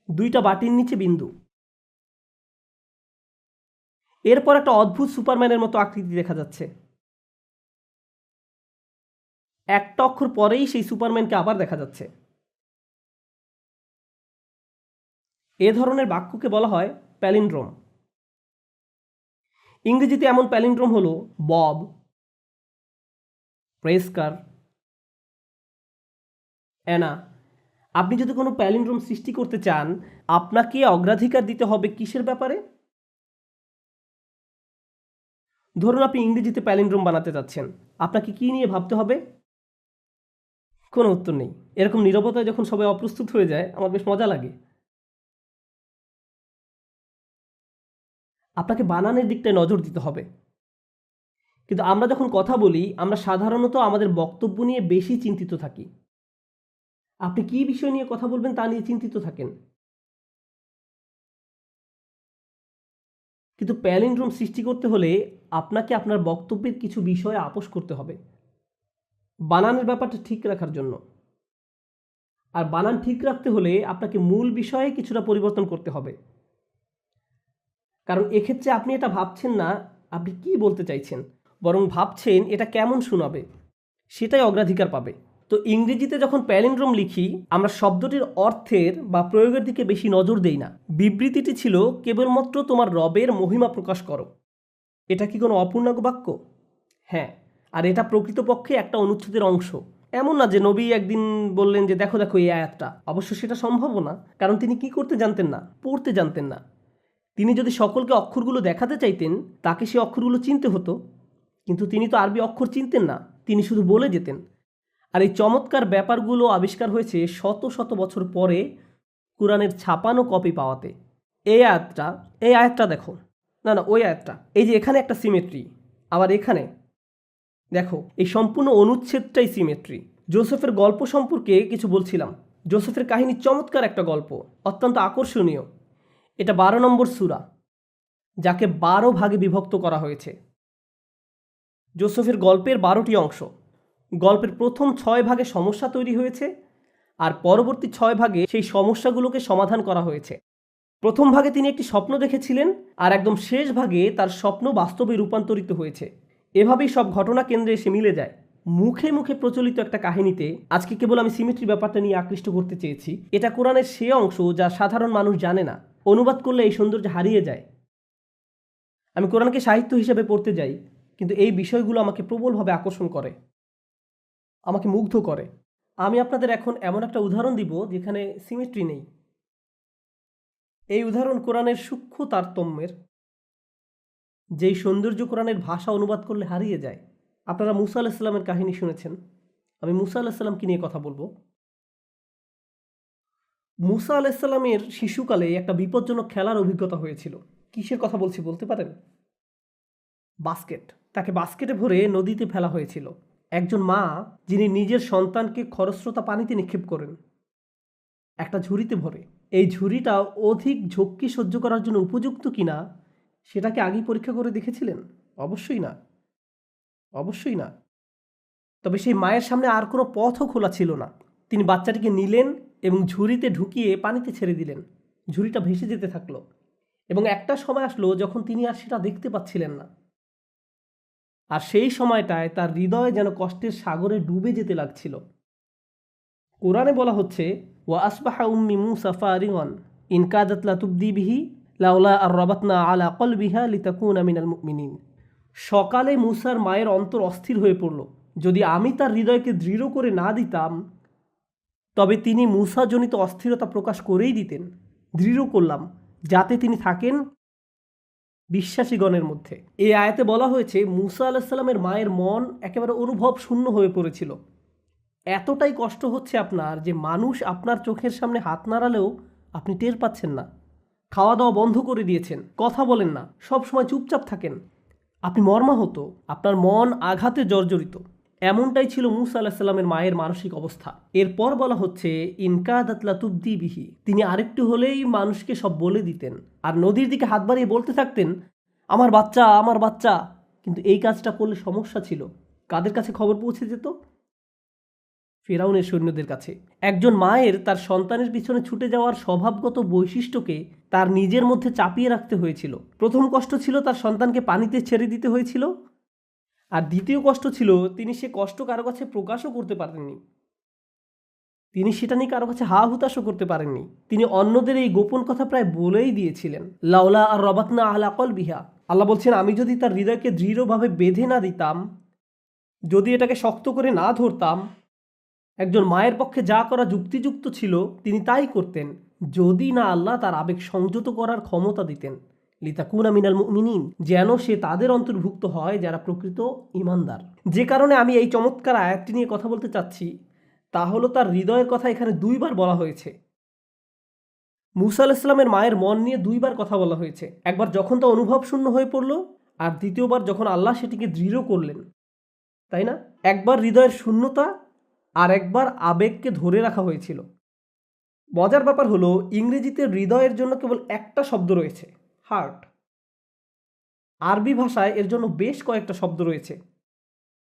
দুইটা বাটির নিচে বিন্দু। এরপর একটা অদ্ভুত সুপারম্যানের মতো আকৃতি দেখা যাচ্ছে। একটা অক্ষর পরেই সেই সুপারম্যানকে আবার দেখা যাচ্ছে। এ ধরনের বাক্যকে বলা হয় প্যালিন্ড্রোম। ইংরেজিতে এমন প্যালিন্ড্রোম হলো বব, প্রেসকার, অ্যানা। আপনি যদি কোনো প্যালিন্ড্রোম সৃষ্টি করতে চান, আপনাকে অগ্রাধিকার দিতে হবে কিসের ব্যাপারে? ধরুন আপনি ইংরেজিতে প্যালিন্ড্রোম বানাতে চাচ্ছেন, আপনাকে কি নিয়ে ভাবতে হবে? কোনো উত্তর নেই। এরকম নীরবতায় যখন সবাই অপ্রস্তুত হয়ে যায়, আমার বেশ মজা লাগে। আপনাকে বানানের দিকটায় নজর দিতে হবে। কিন্তু আমরা যখন কথা বলি, আমরা সাধারণত আমাদের বক্তব্য নিয়ে বেশি চিন্তিত থাকি। আপনি কী বিষয় নিয়ে কথা বলবেন তা নিয়ে চিন্তিত থাকেন। কিন্তু প্যালিন্ড্রোম সৃষ্টি করতে হলে আপনাকে আপনার বক্তব্যের কিছু বিষয়ে আপোস করতে হবে, বানানের ব্যাপারটা ঠিক রাখার জন্য। আর বানান ঠিক রাখতে হলে আপনাকে মূল বিষয়ে কিছুটা পরিবর্তন করতে হবে, কারণ এক্ষেত্রে আপনি এটা ভাবছেন না আপনি কি বলতে চাইছেন, বরং ভাবছেন এটা কেমন শোনাবে, সেটাই অগ্রাধিকার পাবে। তো ইংরেজিতে যখন প্যালিন্ড্রোম লিখি, আমরা শব্দটির অর্থের বা প্রয়োগের দিকে বেশি নজর দেই না। বিবৃতিটি ছিল কেবলমাত্র তোমার রবের মহিমা প্রকাশ করো। এটা কি কোনো অপূর্ণাঙ্গ বাক্য? হ্যাঁ, আর এটা প্রকৃতপক্ষে একটা অনুচ্ছেদের অংশ। এমন না যে নবী একদিন বললেন যে দেখো দেখো এই আয়াতটা। অবশ্য সেটা সম্ভবও না, কারণ তিনি কি করতে জানতেন না? পড়তে জানতেন না। তিনি যদি সকলকে অক্ষরগুলো দেখাতে চাইতেন, তাকে সে অক্ষরগুলো চিনতে হতো, কিন্তু তিনি তো আরবি অক্ষর চিনতেন না, তিনি শুধু বলে যেতেন। আর এই চমৎকার ব্যাপারগুলো আবিষ্কার হয়েছে শত শত বছর পরে কোরআনের ছাপানো কপি পাওয়াতে। এই আয়াতটা দেখো, না না ওই আয়াতটা, এই যে এখানে একটা সিমেট্রি, আবার এখানে দেখো, এই সম্পূর্ণ অনুচ্ছেদটাই সিমেট্রি। জোসেফের গল্প সম্পর্কে কিছু বলছিলাম। জোসেফের কাহিনী চমৎকার একটা গল্প, অত্যন্ত আকর্ষণীয়। এটা 12 নম্বর সূরা, যাকে 12 ভাগে বিভক্ত করা হয়েছে। জোসেফের গল্পের 12টি অংশ। গল্পের প্রথম 6 ভাগে সমস্যা তৈরি হয়েছে, আর পরবর্তী 6 ভাগে সেই সমস্যাগুলোকে সমাধান করা হয়েছে। প্রথম ভাগে তিনি একটি স্বপ্ন দেখেছিলেন, আর একদম শেষ ভাগে তার স্বপ্ন বাস্তবে রূপান্তরিত হয়েছে। এভাবেই সব ঘটনা কেন্দ্রে এসে মিলে যায়। মুখে মুখে প্রচলিত একটা কাহিনীতে আজকে কেবল আমি সিমেট্রি ব্যাপারটা নিয়ে আকৃষ্ট করতে চেয়েছি। এটা কোরআনের সে অংশ যা সাধারণ মানুষ জানে না। অনুবাদ করলে এই সৌন্দর্য হারিয়ে যায়। আমি কোরআনকে সাহিত্য হিসেবে পড়তে যাই, কিন্তু এই বিষয়গুলো আমাকে প্রবলভাবে আকর্ষণ করে, আমাকে মুগ্ধ করে। আমি আপনাদের এখন এমন একটা উদাহরণ দিব যেখানে সিমেট্রি নেই। এই উদাহরণ কোরআনের সূক্ষ্ম তারতম্যের, যেই সৌন্দর্য কোরআনের ভাষা অনুবাদ করলে হারিয়ে যায়। আপনারা মুসা আলাইহিস সালামের কাহিনী শুনেছেন। আমি মুসা আলাইহিস সালামকে নিয়ে কথা বলবো। মুসা আলাইহিস সালামের শিশুকালে একটা বিপজ্জনক খেলার অভিজ্ঞতা হয়েছিল। কিসের কথা বলছি বলতে পারেন? বাস্কেট। তাকে বাস্কেটে ভরে নদীতে ফেলা হয়েছিল। একজন মা যিনি নিজের সন্তানকে খরস্রোতা পানিতে নিক্ষেপ করেন, একটা ঝুড়িতে ভরে। এই ঝুড়িটা অধিক ঝক্কি সহ্য করার জন্য উপযুক্ত কিনা সেটাকে আগেই পরীক্ষা করে দেখেছিলেন? অবশ্যই না, অবশ্যই না। তবে সেই মায়ের সামনে আর কোনো পথও খোলা ছিল না। তিনি বাচ্চাটিকে নিলেন এবং ঝুড়িতে ঢুকিয়ে পানিতে ছেড়ে দিলেন। ঝুড়িটা ভেসে যেতে থাকলো, এবং একটা সময় আসলো যখন তিনি আর সেটা দেখতে পাচ্ছিলেন না। আর সেই সময়টায় তার হৃদয় যেন কষ্টের সাগরে ডুবে যেতে লাগছিল। কোরআনে বলা হচ্ছে, ওয়া আসবাহা উম্মি মুসা ফারিগান ইন কাদাত লা তুবদি বিহি লাউলা আর রাবাতনা আলা কলবিহা লিতাকুনা মিনাল মুমিনিন। সকালে মুসার মায়ের অন্তর অস্থির হয়ে পড়ল, যদি আমি তার হৃদয়কে দৃঢ় করে না দিতাম তবে তিনি মুসাজনিত অস্থিরতা প্রকাশ করেই দিতেন। দৃঢ় করলাম যাতে তিনি থাকেন বিশ্বাসীগণের মধ্যে। এই আয়াতে বলা হয়েছে মুসা আলাইহিস সালামের মায়ের মন একেবারে অনুভব শূন্য হয়ে পড়েছিল। এতটাই কষ্ট হচ্ছে আপনার যে মানুষ আপনার চোখের সামনে হাত নাড়ালেও আপনি টের পাচ্ছেন না, খাওয়া দাওয়া বন্ধ করে দিয়েছেন, কথা বলেন না, সব সময় চুপচাপ থাকেন, আপনি মর্মাহত, আপনার মন আঘাতে জর্জরিত। এমনটাই ছিল মুসা আলাইহিস সালামের মায়ের মানসিক অবস্থা। এরপর বলা হচ্ছে ইনকাদাত লাতুবদি বিহি, তিনি আরেকটু হলেই মানুষকে সব বলে দিতেন আর নদীর দিকে হাত বাড়িয়ে বলতে থাকতেন, আমার বাচ্চা, আমার বাচ্চা। কিন্তু এই কাজটা করলে সমস্যা ছিল। কাদের কাছে খবর পৌঁছে যেত? ফিরাউনের সৈন্যদের কাছে। একজন মায়ের তার সন্তানের পিছনে ছুটে যাওয়ার স্বভাবগত বৈশিষ্ট্যকে তার নিজের মধ্যে চাপিয়ে রাখতে হয়েছিল। প্রথম কষ্ট ছিল তার সন্তানকে পানিতে ছেড়ে দিতে হয়েছিল, আর দ্বিতীয় কষ্ট ছিল তিনি সে কষ্ট কারো কাছে প্রকাশও করতে পারেননি। তিনি সেটা নিয়ে কারো কাছে হা হুতাশও করতে পারেননি। তিনি অন্যদের এই গোপন কথা প্রায় বলেই দিয়েছিলেন। লাউলা আর রাবাতনা আলা কলবিহা, আল্লাহ বলছেন আমি যদি তার হৃদয়কে দৃঢ়ভাবে বেঁধে না দিতাম, যদি এটাকে শক্ত করে না ধরতাম, একজন মায়ের পক্ষে যা করা যুক্তিযুক্ত ছিল তিনি তাই করতেন, যদি না আল্লাহ তার আবেগ সংযত করার ক্ষমতা দিতেন। লিতাকুনা মিনাল মুমিনিন, যেন সে তাদের অন্তর্ভুক্ত হয় যারা প্রকৃত ঈমানদার। যে কারণে আমি এই চমৎকার আয়াতটি নিয়ে কথা বলতে চাচ্ছি তা হলো তার হৃদয়ের কথা এখানে দুইবার বলা হয়েছে। মুসা আলাইহিস সালামের মায়ের মন নিয়ে দুইবার কথা বলা হয়েছে। একবার যখন তা অনুভব শূন্য হয়ে পড়ল, আর দ্বিতীয়বার যখন আল্লাহ সেটিকে দৃঢ় করলেন, তাই না? একবার হৃদয়ের শূন্যতা আর একবার আবেগকে ধরে রাখা হয়েছিল। মজার ব্যাপার হলো ইংরেজিতে হৃদয়ের জন্য কেবল একটা শব্দ রয়েছে, হার্ট। আরবি ভাষায় এর জন্য বেশ কয়েকটা শব্দ রয়েছে।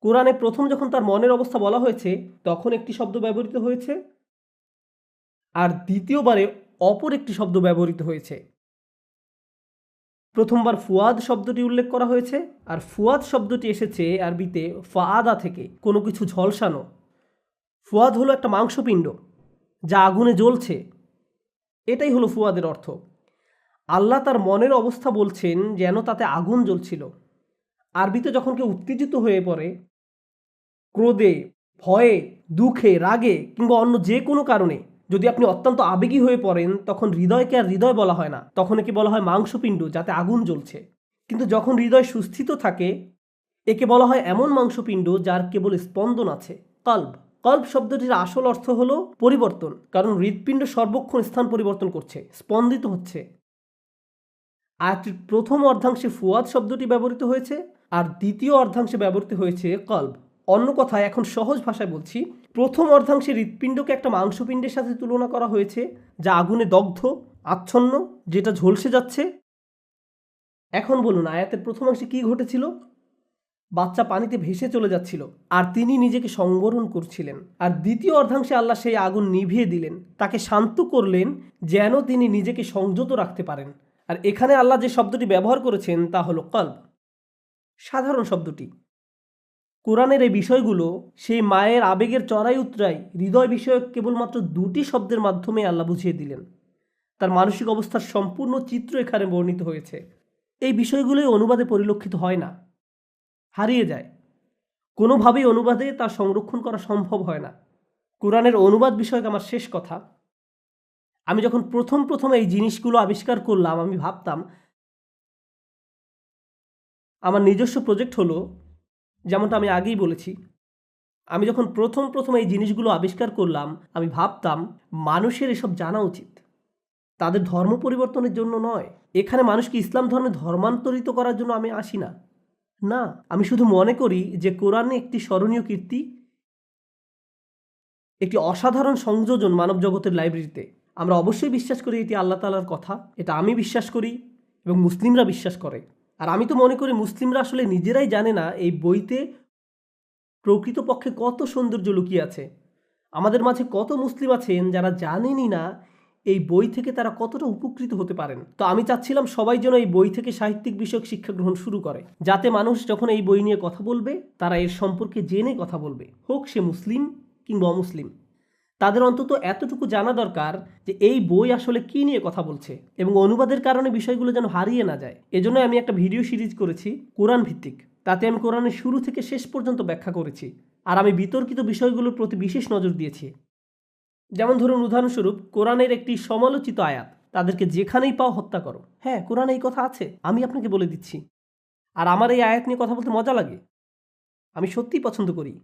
কোরআনে প্রথম যখন তার মনের অবস্থা বলা হয়েছে তখন একটি শব্দ ব্যবহৃত হয়েছে, আর দ্বিতীয়বারে অপর একটি শব্দ ব্যবহৃত হয়েছে। প্রথমবার ফুয়াদ শব্দটি উল্লেখ করা হয়েছে, আর ফুয়াদ শব্দটি এসেছে আরবিতে ফাআদা থেকে, কোনো কিছু ঝলসানো। ফুয়াদ হলো একটা মাংসপিণ্ড যা আগুনে জ্বলছে, এটাই হলো ফুয়াদের অর্থ। আল্লাহ তার মনের অবস্থা বলছেন যেন তাতে আগুন জ্বলছিল। আরবিতে যখন কেউ উত্তেজিত হয়ে পড়ে, ক্রোধে, ভয়ে, দুঃখে, রাগে কিংবা অন্য যে কোনো কারণে যদি আপনি অত্যন্ত আবেগী হয়ে পড়েন, তখন হৃদয়কে আর হৃদয় বলা হয় না, তখন একে বলা হয় মাংসপিণ্ড যাতে আগুন জ্বলছে। কিন্তু যখন হৃদয় সুস্থিত থাকে, একে বলা হয় এমন মাংসপিণ্ড যার কেবল স্পন্দন আছে, কল্ব। কল্ব শব্দটির আসল অর্থ হলো পরিবর্তন, কারণ হৃৎপিণ্ড সর্বক্ষণ স্থান পরিবর্তন করছে, স্পন্দিত হচ্ছে। আয়াতটির প্রথম অর্ধাংশে ফুয়াদ শব্দটি ব্যবহৃত হয়েছে, আর দ্বিতীয় অর্ধাংশে ব্যবহৃত হয়েছে কল্ব। অন্য কথায়, এখন সহজ ভাষায় বলছি, প্রথম অর্ধাংশে হৃৎপিণ্ডকে একটা মাংসপিণ্ডের সাথে তুলনা করা হয়েছে যা আগুনে দগ্ধ, আচ্ছন্ন, যেটা ঝলসে যাচ্ছে। এখন বলুন, আয়াতের প্রথমাংশে কি ঘটেছিল? বাচ্চা পানিতে ভেসে চলে যাচ্ছিল আর তিনি নিজেকে সংবরণ করছিলেন। আর দ্বিতীয় অর্ধাংশে আল্লাহ সেই আগুন নিভিয়ে দিলেন, তাকে শান্ত করলেন যেন তিনি নিজেকে সংযত রাখতে পারেন। আর এখানে আল্লাহ যে শব্দটি ব্যবহার করেছেন তা হলো কল্ব, সাধারণ শব্দটি। কোরআনের এই বিষয়গুলো সেই মায়ের আবেগের চড়াই উতরাই হৃদয় বিষয়ক কেবলমাত্র দুটি শব্দের মাধ্যমে আল্লাহ বুঝিয়ে দিলেন। তার মানসিক অবস্থার সম্পূর্ণ চিত্র এখানে বর্ণিত হয়েছে। এই বিষয়গুলোই অনুবাদে পরিলক্ষিত হয় না, হারিয়ে যায়। কোনোভাবেই অনুবাদে তা সংরক্ষণ করা সম্ভব হয় না। কোরআনের অনুবাদ বিষয়ক আমার শেষ কথা, আমি যখন প্রথম এই জিনিসগুলো আবিষ্কার করলাম, আমি ভাবতাম আমার নিজস্ব প্রজেক্ট হলো, যেমনটা আমি আগেই বলেছি, আমি যখন প্রথম এই জিনিসগুলো আবিষ্কার করলাম, আমি ভাবতাম মানুষের এসব জানা উচিত, তাদের ধর্ম পরিবর্তনের জন্য নয়। এখানে মানুষকে ইসলাম ধর্মে ধর্মান্তরিত করার জন্য আমি আসি না। না, আমি শুধু মনে করি যে কোরআনে একটি স্মরণীয় কীর্তি, একটি অসাধারণ সংযোজন মানব জগতের লাইব্রেরিতে। আমরা অবশ্যই বিশ্বাস করি এটি আল্লাহ তাআলার কথা, এটা আমি বিশ্বাস করি এবং মুসলিমরা বিশ্বাস করে। আর আমি তো মনে করি মুসলিমরা আসলে নিজেরাই জানে না এই বইতে প্রকৃতপক্ষে কত সৌন্দর্য লুকিয়ে আছে। আমাদের মাঝে কত মুসলিম আছেন যারা জানেনই না এই বই থেকে তারা কতটা উপকৃত হতে পারেন। তো আমি চাচ্ছিলাম সবাই যেন এই বই থেকে সাহিত্যিক বিষয়ক শিক্ষা গ্রহণ শুরু করে, যাতে মানুষ যখন এই বই নিয়ে কথা বলবে তারা এর সম্পর্কে জেনে কথা বলবে, হোক সে মুসলিম কিংবা অমুসলিম। তাদের অন্তত এতটুকু জানা দরকার যে এই বই আসলে কী নিয়ে কথা বলছে এবং অনুবাদের কারণে বিষয়গুলো যেন হারিয়ে না যায়। এজন্য আমি একটা ভিডিও সিরিজ করেছি কোরআন ভিত্তিক। তাতে আমি কোরআনের শুরু থেকে শেষ পর্যন্ত ব্যাখ্যা করেছি, আর আমি বিতর্কিত বিষয়গুলোর প্রতি বিশেষ নজর দিয়েছি। যেমন ধরুন, উদাহরণস্বরূপ কোরআনের একটি সমালোচিত আয়াত, তাদেরকে যেখানেই পাও হত্যা করো। হ্যাঁ, কোরআনে এই কথা আছে, আমি আপনাকে বলে দিচ্ছি। আর আমার এই আয়াত নিয়ে কথা বলতে মজা লাগে, আমি সত্যিই পছন্দ করি।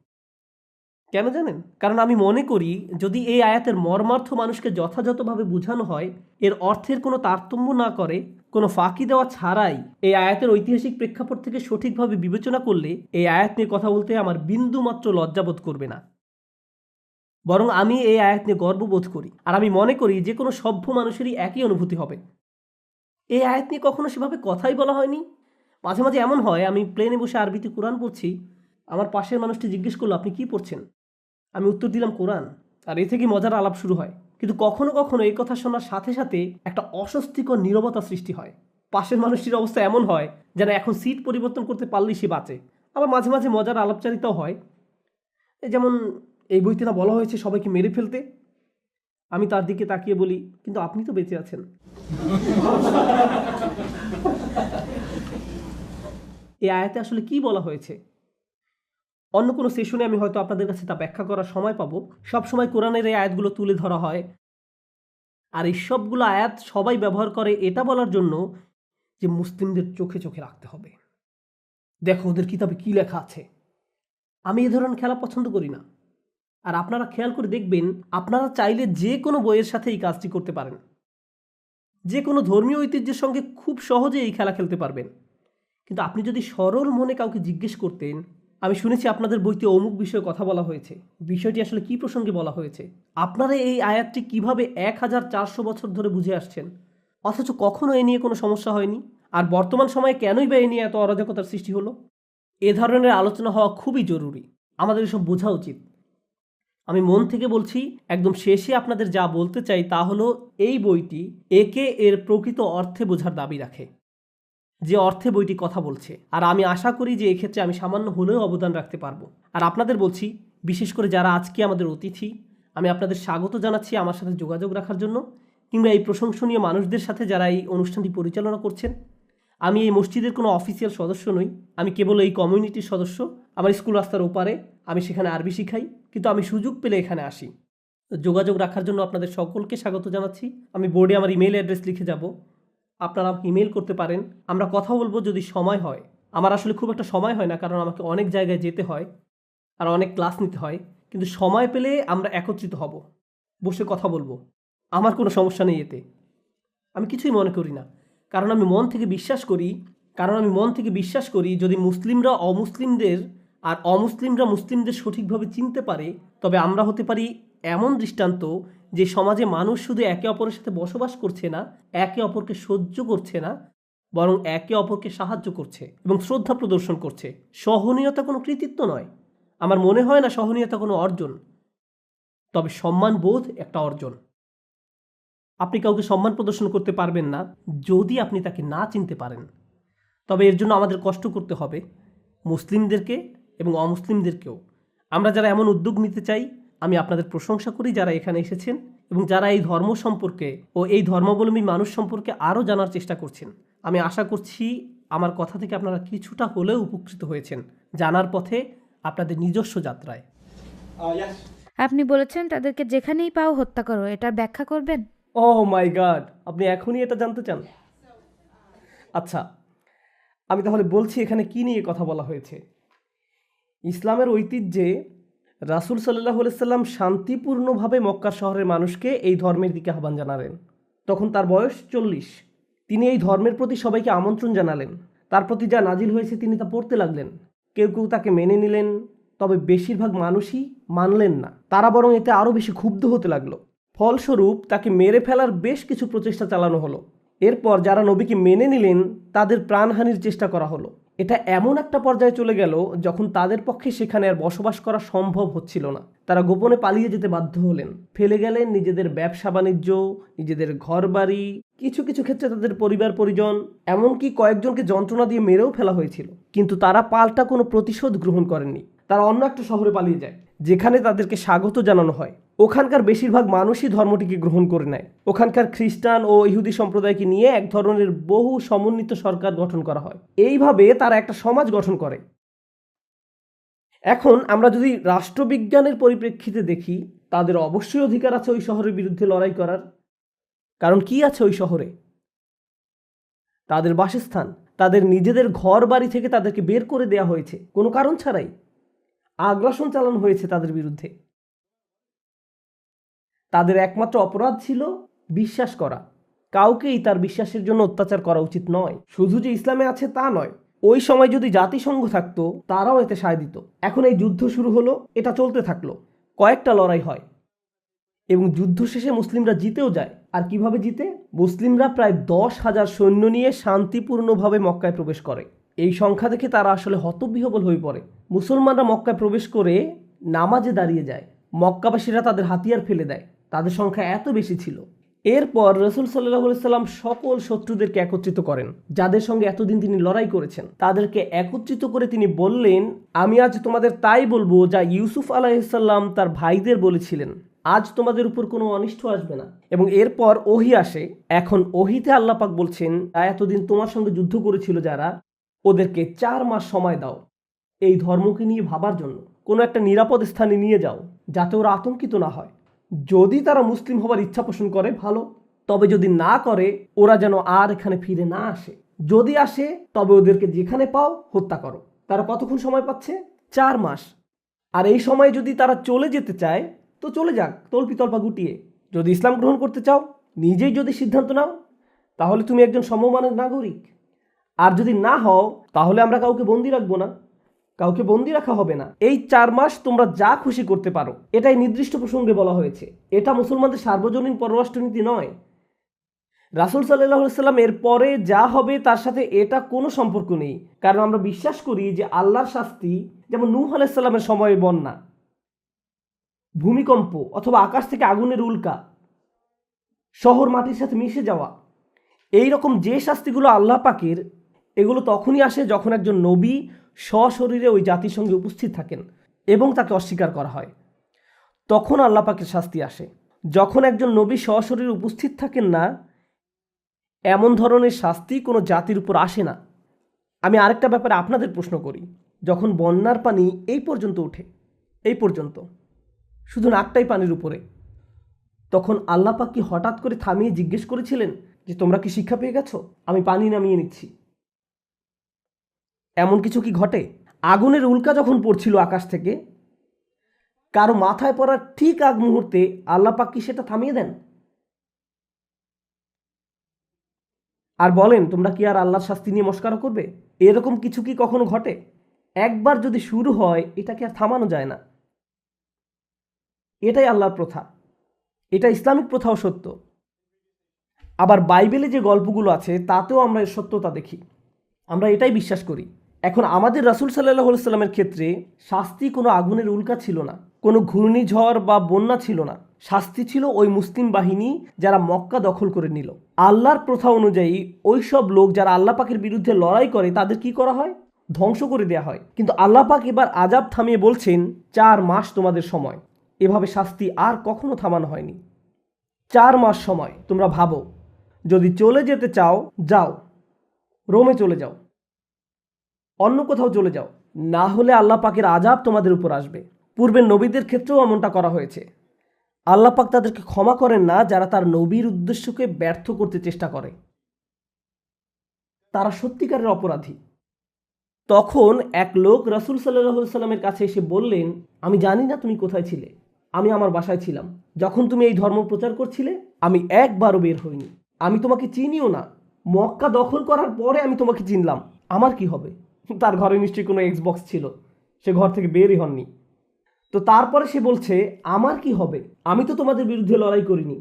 কেন জানেন? কারণ আমি মনে করি যদি এই আয়াতের মর্মার্থ মানুষকে যথাযথভাবে বোঝানো হয়, এর অর্থের কোনো তারতম্য না করে, কোনো ফাঁকি দেওয়া ছাড়াই এই আয়াতের ঐতিহাসিক প্রেক্ষাপট থেকে সঠিকভাবে বিবেচনা করলে এই আয়াত নিয়ে কথা বলতে আমার বিন্দুমাত্র লজ্জাবোধ করবে না। বরং আমি এই আয়াত নিয়ে গর্ববোধ করি, আর আমি মনে করি যে কোনো সভ্য মানুষেরই একই অনুভূতি হবে। এই আয়াত নিয়ে কখনো সেভাবে কথাই বলা হয়নি। মাঝে মাঝে এমন হয়, আমি প্লেনে বসে আরবিতে কোরআন পড়ছি, আমার পাশের মানুষটি জিজ্ঞেস করলো, আপনি কি পড়ছেন? আমি উত্তর দিলাম, কোরআন। আর এ থেকে মজার আলাপ শুরু হয়। কিন্তু কখনো কখনো এই কথা শোনার সাথে সাথে একটা অস্বস্তিকর নীরবতা সৃষ্টি হয়। পাশের মানুষটির অবস্থা এমন হয় যেন এখন সিট পরিবর্তন করতে পারলেই সে বাঁচে। আবার মাঝে মাঝে মজার আলাপচারিতাও হয়, যেমন এই বইতে না বলা হয়েছে সবাইকে মেরে ফেলতে। আমি তার দিকে তাকিয়ে বলি, কিন্তু আপনি তো বেঁচে আছেন। এই আয়াতে আসলে কি বলা হয়েছে? অন্য কোনো সেশনে আমি হয়তো আপনাদের কাছে তা ব্যাখ্যা করার সময় পাবো। সবসময় কোরআনের এই আয়াতগুলো তুলে ধরা হয়, আর এই সবগুলো আয়াত সবাই ব্যবহার করে এটা বলার জন্য যে মুসলিমদের চোখে চোখে রাখতে হবে। দেখো ওদের কিতাবে কি লেখা আছে। আমি এ ধরনের খেলা পছন্দ করি না। আর আপনারা খেয়াল করে দেখবেন, আপনারা চাইলে যে কোনো বইয়ের সাথে এই কাজটি করতে পারেন। যে কোনো ধর্মীয় ঐতিহ্যের সঙ্গে খুব সহজে এই খেলা খেলতে পারবেন। কিন্তু আপনি যদি সরল মনে কাউকে জিজ্ঞেস করতেন, আমি শুনেছি আপনাদের বইতে অমুক বিষয়ে কথা বলা হয়েছে, বিষয়টি আসলে কি প্রসঙ্গে বলা হয়েছে, আপনারা এই আয়াতটি কিভাবে 1400 বছর ধরে বুঝে আসছেন, অথচ কখনো এ নিয়ে কোনো সমস্যা হয়নি, আর বর্তমান সময়ে কেনই বা এ নিয়ে এত অরাজকতার সৃষ্টি হলো? এ ধরনের আলোচনা হওয়া খুবই জরুরি, আমাদের এসব বোঝা উচিত। আমি মন থেকে বলছি, একদম শেষে আপনাদের যা বলতে চাই তা হলো, এই বইটি একে এর প্রকৃত অর্থে বোঝার দাবি রাখে, যে অর্থে বইটি কথা বলছে। আর আমি আশা করি যে এক্ষেত্রে আমি সামান্য হলেও অবদান রাখতে পারবো। আর আপনাদের বলছি, বিশেষ করে যারা আজকে আমাদের অতিথি, আমি আপনাদের স্বাগত জানাচ্ছি আমার সাথে যোগাযোগ রাখার জন্য, কিংবা এই প্রশংসনীয় মানুষদের সাথে যারা এই অনুষ্ঠানটি পরিচালনা করছেন। আমি এই মসজিদের কোনো অফিসিয়াল সদস্য নই, আমি কেবল এই কমিউনিটির সদস্য। আমার স্কুল রাস্তার ওপারে, আমি সেখানে আরবি শিখাই, কিন্তু আমি সুযোগ পেলে এখানে আসি। যোগাযোগ রাখার জন্য আপনাদের সকলকে স্বাগত জানাচ্ছি। আমি বোর্ডে আমার ইমেল অ্যাড্রেস লিখে যাব, আপনারা আমাকে ইমেল করতে পারেন, আমরা কথা বলবো যদি সময় হয়। আমার আসলে খুব একটা সময় হয় না, কারণ আমাকে অনেক জায়গায় যেতে হয় আর অনেক ক্লাস নিতে হয়। কিন্তু সময় পেলে আমরা একত্রিত হব, বসে কথা বলবো। আমার কোনো সমস্যা নেই এতে, আমি কিছুই মনে করি না। কারণ আমি মন থেকে বিশ্বাস করি যদি মুসলিমরা অমুসলিমদের আর অমুসলিমরা মুসলিমদের সঠিকভাবে চিনতে পারে, তবে আমরা হতে পারি এমন দৃষ্টান্ত যে সমাজে মানুষ শুধু একে অপরের সাথে বসবাস করছে না, একে অপরকে সহ্য করছে না, বরং একে অপরকে সাহায্য করছে এবং শ্রদ্ধা প্রদর্শন করছে। সহনীয়তা কোনো কৃতিত্ব নয়, আমার মনে হয় না সহনীয়তা কোনো অর্জন, তবে সম্মান বোধ একটা অর্জন। আপনি কাউকে সম্মান প্রদর্শন করতে পারবেন না যদি আপনি তাকে না চিনতে পারেন। তবে এর জন্য আমাদের কষ্ট করতে হবে, মুসলিমদেরকে এবং অমুসলিমদেরকেও। আমরা যারা এমন উদ্যোগ নিতে চাই, আমি আপনাদের প্রশংসা করি যারা এখানে এসেছেন এবং যারা এই ধর্ম সম্পর্কে ও এই ধর্মাবলম্বী মানুষ সম্পর্কে আরও জানার চেষ্টা করছেন। আমি আশা করছি আমার কথা থেকে আপনারা কিছুটা হলেও উপকৃত হয়েছেন জানার পথে আপনাদের নিজস্ব যাত্রায়। আপনি বলেছেন তাদেরকে যেখানেই পাও হত্যা করো, এটার ব্যাখ্যা করবেন? ওহ মাই গড, আপনি এখনই এটা জানতে চান? আচ্ছা, আমি তাহলে বলছি এখানে কি নিয়ে কথা বলা হয়েছে। ইসলামের ঐতিহ্যে রাসূল সাল্লাল্লাহু আলাইহি সাল্লাম শান্তিপূর্ণভাবে মক্কা শহরের মানুষকে এই ধর্মের দিকে আহ্বান জানালেন। তখন তার বয়স 40। তিনি এই ধর্মের প্রতি সবাইকে আমন্ত্রণ জানালেন। তার প্রতি যা নাজিল হয়েছে তিনি তা পড়তে লাগলেন। কেউ কেউ তাকে মেনে নিলেন, তবে বেশিরভাগ মানুষই মানলেন না। তারা বরং এতে আরও বেশি ক্ষুব্ধ হতে লাগলো। ফলস্বরূপ তাকে মেরে ফেলার বেশ কিছু প্রচেষ্টা চালানো হলো। এরপর যারা নবীকে মেনে নিলেন তাদের প্রাণহানির চেষ্টা করা হলো। এটা এমন একটা পর্যায়ে চলে গেল যখন তাদের পক্ষে সেখানে আর বসবাস করা সম্ভব হচ্ছিল না। তারা গোপনে পালিয়ে যেতে বাধ্য হলেন, ফেলে গেলেন নিজেদের ব্যবসা বাণিজ্য, নিজেদের ঘরবাড়ি, কিছু কিছু ক্ষেত্রে তাদের পরিবার পরিজন, এমনকি কয়েকজনকে যন্ত্রণা দিয়ে মেরেও ফেলা হয়েছিল। কিন্তু তারা পাল্টা কোনো প্রতিশোধ গ্রহণ করেননি। তারা অন্য একটা শহরে পালিয়ে যায়, যেখানে তাদেরকে স্বাগত জানানো হয়। ওখানকার বেশিরভাগ মানুষই ধর্মটিকে গ্রহণ করে নেয়। ওখানকার খ্রিস্টান ও ইহুদি সম্প্রদায়কে নিয়ে এক ধরনের বহু সমন্বিত সরকার গঠন করা হয়। এইভাবে তারা একটা সমাজ গঠন করে। এখন আমরা যদি রাষ্ট্রবিজ্ঞানের পরিপ্রেক্ষিতে দেখি, তাদের অবশ্যই অধিকার আছে ওই শহরের বিরুদ্ধে লড়াই করার। কারণ কি আছে ওই শহরে? তাদের বাসস্থান, তাদের নিজেদের ঘর বাড়ি থেকে তাদেরকে বের করে দেওয়া হয়েছে কোনো কারণ ছাড়াই। আগ্রাসন চালানো হয়েছে তাদের বিরুদ্ধে। তাদের একমাত্র অপরাধ ছিল বিশ্বাস করা। কাউকেই তার বিশ্বাসের জন্য অত্যাচার করা উচিত নয়। শুধু যে ইসলামে আছে তা নয়, ওই সময় যদি জাতিসংঘ থাকতো তারাও এতে সায় দিত। এখন এই যুদ্ধ শুরু হলো, এটা চলতে থাকলো, কয়েকটা লড়াই হয় এবং যুদ্ধ শেষে মুসলিমরা জিতেও যায়। আর কিভাবে জিতে? মুসলিমরা প্রায় 10,000 সৈন্য নিয়ে শান্তিপূর্ণভাবে মক্কায় প্রবেশ করে। এই সংখ্যা দেখে তারা আসলে হতবিহ্বল হয়ে পড়ে। মুসলমানরা মক্কায় প্রবেশ করে নামাজে দাঁড়িয়ে যায়। মক্কাবাসীরা তাদের হাতিয়ার ফেলে দেয়, তাদের সংখ্যা এত বেশি ছিল। এরপর রাসূল সাল্লাল্লাহু আলাইহি সাল্লাম সকল শত্রুদেরকে একত্রিত করেন, যাদের সঙ্গে এতদিন তিনি লড়াই করেছেন। তাদেরকে একত্রিত করে তিনি বললেন, আমি আজ তোমাদের তাই বলবো যা ইউসুফ আলাইহিস সালাম তার ভাইদের বলেছিলেন, আজ তোমাদের উপর কোনো অনিষ্ট আসবে না। এবং এরপর ওহী আসে। এখন ওহীতে আল্লাহ পাক বলছেন, এতদিন তোমার সঙ্গে যুদ্ধ করেছিল যারা, ওদেরকে 4 মাস সময় দাও এই ধর্মকে নিয়ে ভাবার জন্য। কোনো একটা নিরাপদ স্থানে নিয়ে যাও যাতে ওরা আতঙ্কিত না হয়। যদি তারা মুসলিম হবার ইচ্ছা পোষণ করে ভালো, তবে যদি না করে ওরা যেন আর এখানে ফিরে না আসে। যদি আসে তবে ওদেরকে যেখানে পাও হত্যা করো। তারা কতক্ষণ সময় পাচ্ছে? 4 মাস। আর এই সময় যদি তারা চলে যেতে চায় তো চলে যাক তল্পিতল্পা গুটিয়ে। যদি ইসলাম গ্রহণ করতে চাও, নিজেই যদি সিদ্ধান্ত নাও, তাহলে তুমি একজন সমমানের নাগরিক। আর যদি না হও তাহলে আমরা কাউকে বন্দি রাখবো না, কাউকে বন্দি রাখা হবে না। এই 4 মাস তোমরা যা খুশি করতে পারো, এটাই নির্দিষ্ট প্রসঙ্গে বলা হয়েছে। এটা মুসলমানদের সার্বজনীন পররাষ্ট্রনীতি নয়। রাসূল সাল্লাল্লাহু আলাইহি সাল্লাম এর পরে যা হবে তার সাথে এটা কোনো সম্পর্ক নেই। কারণ আমরা বিশ্বাস করি যে আল্লাহর শাস্তি, যেমন নূহ আলাইহিস সালামের সময়ে বন্যা, ভূমিকম্প অথবা আকাশ থেকে আগুনের উল্কা, শহর মাটির সাথে মিশে যাওয়া, এই রকম যে শাস্তিগুলো আল্লাহ পাকের, এগুলো তখনই আসে যখন একজন নবী সশরীরে ওই জাতির সঙ্গে উপস্থিত থাকেন এবং তাকে অস্বীকার করা হয়। তখন আল্লাহ পাকের শাস্তি আসে। যখন একজন নবী সশরীরে উপস্থিত থাকেন না, এমন ধরনের শাস্তি কোনো জাতির উপর আসে না। আমি আরেকটা ব্যাপারে আপনাদের প্রশ্ন করি, যখন বন্যার পানি এই পর্যন্ত ওঠে, এই পর্যন্ত শুধু নাকটাই পানির উপরে, তখন আল্লাহ পাক কি হঠাৎ করে থামিয়ে জিজ্ঞেস করেছিলেন যে তোমরা কি শিক্ষা পেয়ে গেছো, আমি পানি নামিয়ে নিচ্ছি? এমন কিছু কি ঘটে? আগুনের উল্কা যখন পড়ছিল আকাশ থেকে, কারো মাথায় পড়ার ঠিক আগ মুহূর্তে আল্লাহ পাক কি সেটা থামিয়ে দেন? আর বলেন তোমরা কি আর আল্লাহর শাস্তি নিয়ে মস্করা করবে? এরকম কিছু কি কখনো ঘটে? একবার যদি শুরু হয় এটাকে আর থামানো যায় না। এটাই আল্লাহর প্রথা, এটা ইসলামিক প্রথাও সত্য। আবার বাইবেলে যে গল্পগুলো আছে তাতেও আমরা এর সত্যতা দেখি, আমরা এটাই বিশ্বাস করি। এখন আমাদের রাসূল সাল্লাল্লাহু আলাইহি সাল্লামের ক্ষেত্রে শাস্তি কোনো আগুনের উল্কা ছিল না, কোনো ঘূর্ণিঝড় বা বন্যা ছিল না। শাস্তি ছিল ওই মুসলিম বাহিনী যারা মক্কা দখল করে নিল। আল্লাহর প্রথা অনুযায়ী ওই সব লোক যারা আল্লাহ পাকের বিরুদ্ধে লড়াই করে তাদের কি করা হয়? ধ্বংস করে দেওয়া হয়। কিন্তু আল্লাহ পাক এবার আযাব থামিয়ে বলছেন 4 মাস তোমাদের সময়। এভাবে শাস্তি আর কখনো থামানো হয়নি। 4 মাস সময়। তোমরা ভাবো, যদি চলে যেতে চাও যাও, রোমে চলে যাও, অন্য কোথাও চলে যাও, না হলে আল্লাহ পাকের আযাব তোমাদের উপর আসবে। পূর্বের নবীদের ক্ষেত্রেও এমনটা করা হয়েছে। আল্লাহ পাক তাদেরকে ক্ষমা করেন না যারা তার নবীর উদ্দেশ্যকে ব্যর্থ করতে চেষ্টা করে, তারা সত্যিকারের অপরাধী। তখন এক লোক রাসূল সাল্লাল্লাহু আলাইহি সাল্লামের কাছে এসে বললেন, আমি জানি না তুমি কোথায় ছিলে, আমি আমার বাসায় ছিলাম। যখন তুমি এই ধর্ম প্রচার করছিলে আমি একবারও বের হইনি, আমি তোমাকে চিনিও না। মক্কা দখল করার পরে আমি তোমাকে চিনলাম, আমার কি হবে? তার ঘরে নিশ্চয়ই কোনো এক্সবক্স ছিল, সে ঘর থেকে বেরই হননি। তো তারপরে সে বলছে, আমার কি হবে, আমি তো তোমাদের বিরুদ্ধে লড়াই করিনি।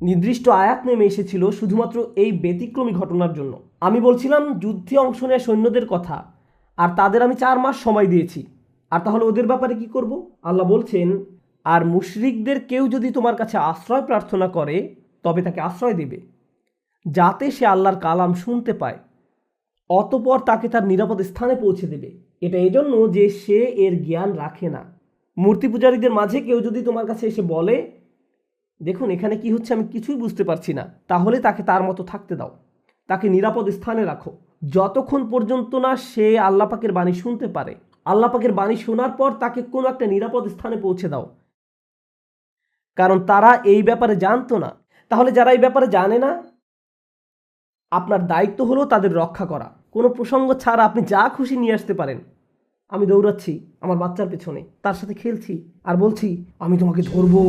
নির্দিষ্ট আয়াত নেমে এসেছিল শুধুমাত্র এই ব্যতিক্রমী ঘটনার জন্য। আমি বলছিলাম যুদ্ধে অংশ নেওয়া সৈন্যদের কথা, আর তাদের আমি 4 মাস সময় দিয়েছি। আর তাহলে ওদের ব্যাপারে কি করব? আল্লাহ বলছেন, আর মুশরিকদের কেউ যদি তোমার কাছে আশ্রয় প্রার্থনা করে তবে তাকে আশ্রয় দেবে, যাতে সে আল্লাহর কালাম শুনতে পায়, অতঃপর তাকে তার নিরাপদ স্থানে পৌঁছে দেবে। এটা এজন্য যে সে এর জ্ঞান রাখে না। মূর্তি পূজারীদের মাঝে কেউ যদি তোমার কাছে এসে বলে, দেখুন এখানে কি হচ্ছে আমি কিছুই বুঝতে পারছি না, তাহলে তাকে তার মতো থাকতে দাও, তাকে নিরাপদ স্থানে রাখো, যতক্ষণ পর্যন্ত না সে আল্লাহ পাকের বাণী শুনতে পারে। আল্লাহ পাকের বাণী শোনার পর তাকে কোনো একটা নিরাপদ স্থানে পৌঁছে দাও, কারণ তারা এই ব্যাপারে জানতো না। তাহলে যারা এই ব্যাপারে জানে না, আপনার দায়িত্ব হলো তাদের রক্ষা করা। কোনো প্রসঙ্গ ছাড়া আপনি যা খুশি নিয়ে আসতে পারেন। আমি দৌড়াচ্ছি আমার বাচ্চার পেছনে, তার সাথে খেলছি আর বলছি আমি তোমাকে ধরবো,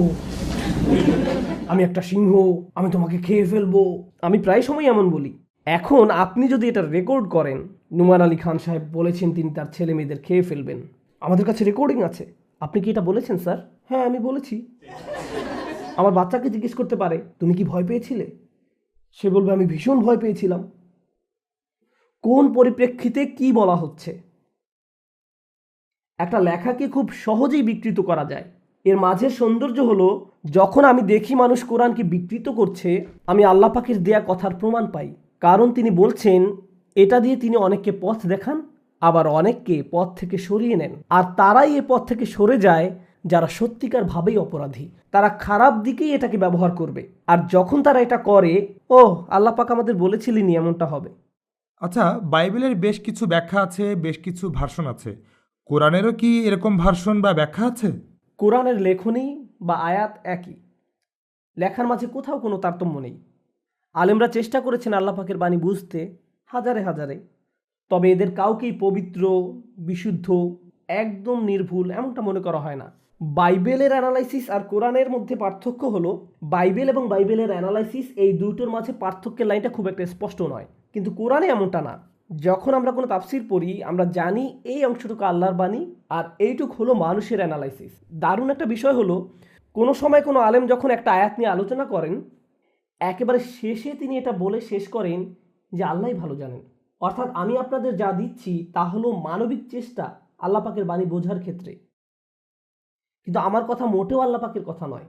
আমি একটা সিংহ, আমি তোমাকে খেয়ে ফেলবো। আমি প্রায় সময় এমন বলি। এখন আপনি যদি এটা রেকর্ড করেন, নুমান আলী খান সাহেব বলেছেন তিনি তার ছেলে মেয়েদের খেয়ে ফেলবেন, আমাদের কাছে রেকর্ডিং আছে, আপনি কি এটা বলেছেন স্যার? হ্যাঁ আমি বলেছি। আমার বাচ্চাকে জিজ্ঞেস করতে পারে তুমি কি ভয় পেয়েছিলে, সে বলবে আমি ভীষণ ভয় পেয়েছিলাম। কোন পরিপ্রেক্ষিতে কি বলা হচ্ছে? একটা লেখাকে খুব সহজেই বিকৃত করা যায়। এর মাঝের সৌন্দর্য হলো, যখন আমি দেখি মানুষ কোরআনকে বিকৃত করছে, আমি আল্লাহ পাকের দেয়া কথার প্রমাণ পাই। কারণ তিনি বলছেন এটা দিয়ে তিনি অনেককে পথ দেখান, আবার অনেককে পথ থেকে সরিয়ে নেন। আর তারাই এ পথ থেকে সরে যায় যারা সত্যিকার ভাবেই অপরাধী। তারা খারাপ দিকেই এটাকে ব্যবহার করবে। আর যখন তারা এটা করে, ও আল্লাহ পাক আমাদের বলেছিলেনই এমনটা হবে। আচ্ছা, বাইবেলের বেশ কিছু ব্যাখ্যা আছে, বেশ কিছু ভার্সন আছে। কোরআনেরও কি এরকম ভার্সন বা ব্যাখ্যা আছে? কোরআনের লেখনী বা আয়াত একই, লেখার মাঝে কোথাও কোনো তারতম্য নেই। আলেমরা চেষ্টা করেছেন আল্লাহ পাকের বাণী বুঝতে, হাজারে হাজারে, তবে এদের কাউকেই পবিত্র, বিশুদ্ধ, একদম নির্ভুল এমনটা মনে করা হয় না। বাইবেলের অ্যানালাইসিস আর কোরআনের মধ্যে পার্থক্য হলো, বাইবেল এবং বাইবেলের অ্যানালাইসিস এই দুটোর মাঝে পার্থক্যের লাইনটা খুব একটা স্পষ্ট নয়, কিন্তু কোরআনে এমনটা না। যখন আমরা কোনো তাফসির পড়ি, আমরা জানি এই অংশটুকু আল্লাহর বাণী আর এইটুক হলো মানুষের অ্যানালাইসিস। দারুণ একটা বিষয় হলো, কোনো সময় কোনো আলেম যখন একটা আয়াত নিয়ে আলোচনা করেন, একেবারে শেষে তিনি এটা বলে শেষ করেন যে আল্লাহই ভালো জানেন। অর্থাৎ আমি আপনাদের যা দিচ্ছি তা হলো মানবিক চেষ্টা আল্লাহ পাকের বাণী বোঝার ক্ষেত্রে, কিন্তু আমার কথা মোটেও আল্লাহ পাকের কথা নয়।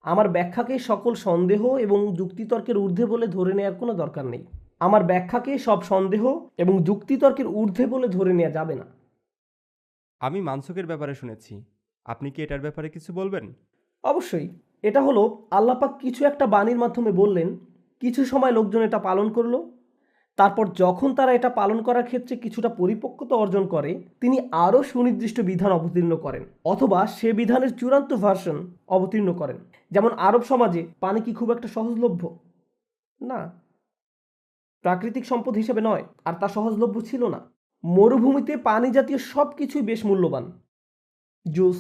আমার ব্যাখ্যাকে সকল সন্দেহ এবং যুক্তিতর্কের ঊর্ধ্বে বলে ধরে নেওয়ার কোনো দরকার নেই। আমার ব্যাখ্যাকে সব সন্দেহ এবং যুক্তিতর্কের ঊর্ধ্বে বলে ধরে নেওয়া যাবে না। আমি মানসুকের ব্যাপারে শুনেছি, আপনি কি এটার ব্যাপারে কিছু বলবেন? অবশ্যই। এটা হলো আল্লাহ পাক কিছু একটা বাণীর মাধ্যমে বললেন, কিছু সময় লোকজন এটা পালন করলো, তারপর যখন তারা এটা পালন করার ক্ষেত্রে কিছুটা পরিপক্কতা অর্জন করে, তিনি আরও সুনির্দিষ্ট বিধান অবতীর্ণ করেন, অথবা সে বিধানের চূড়ান্ত ভার্সন অবতীর্ণ করেন। যেমন আরব সমাজে পানি কি খুব একটা সহজলভ্য? না, প্রাকৃতিক সম্পদ হিসেবে নয়, আর তা সহজলভ্য ছিল না। মরুভূমিতে পানি জাতীয় সব কিছুই বেশ মূল্যবান, জুস,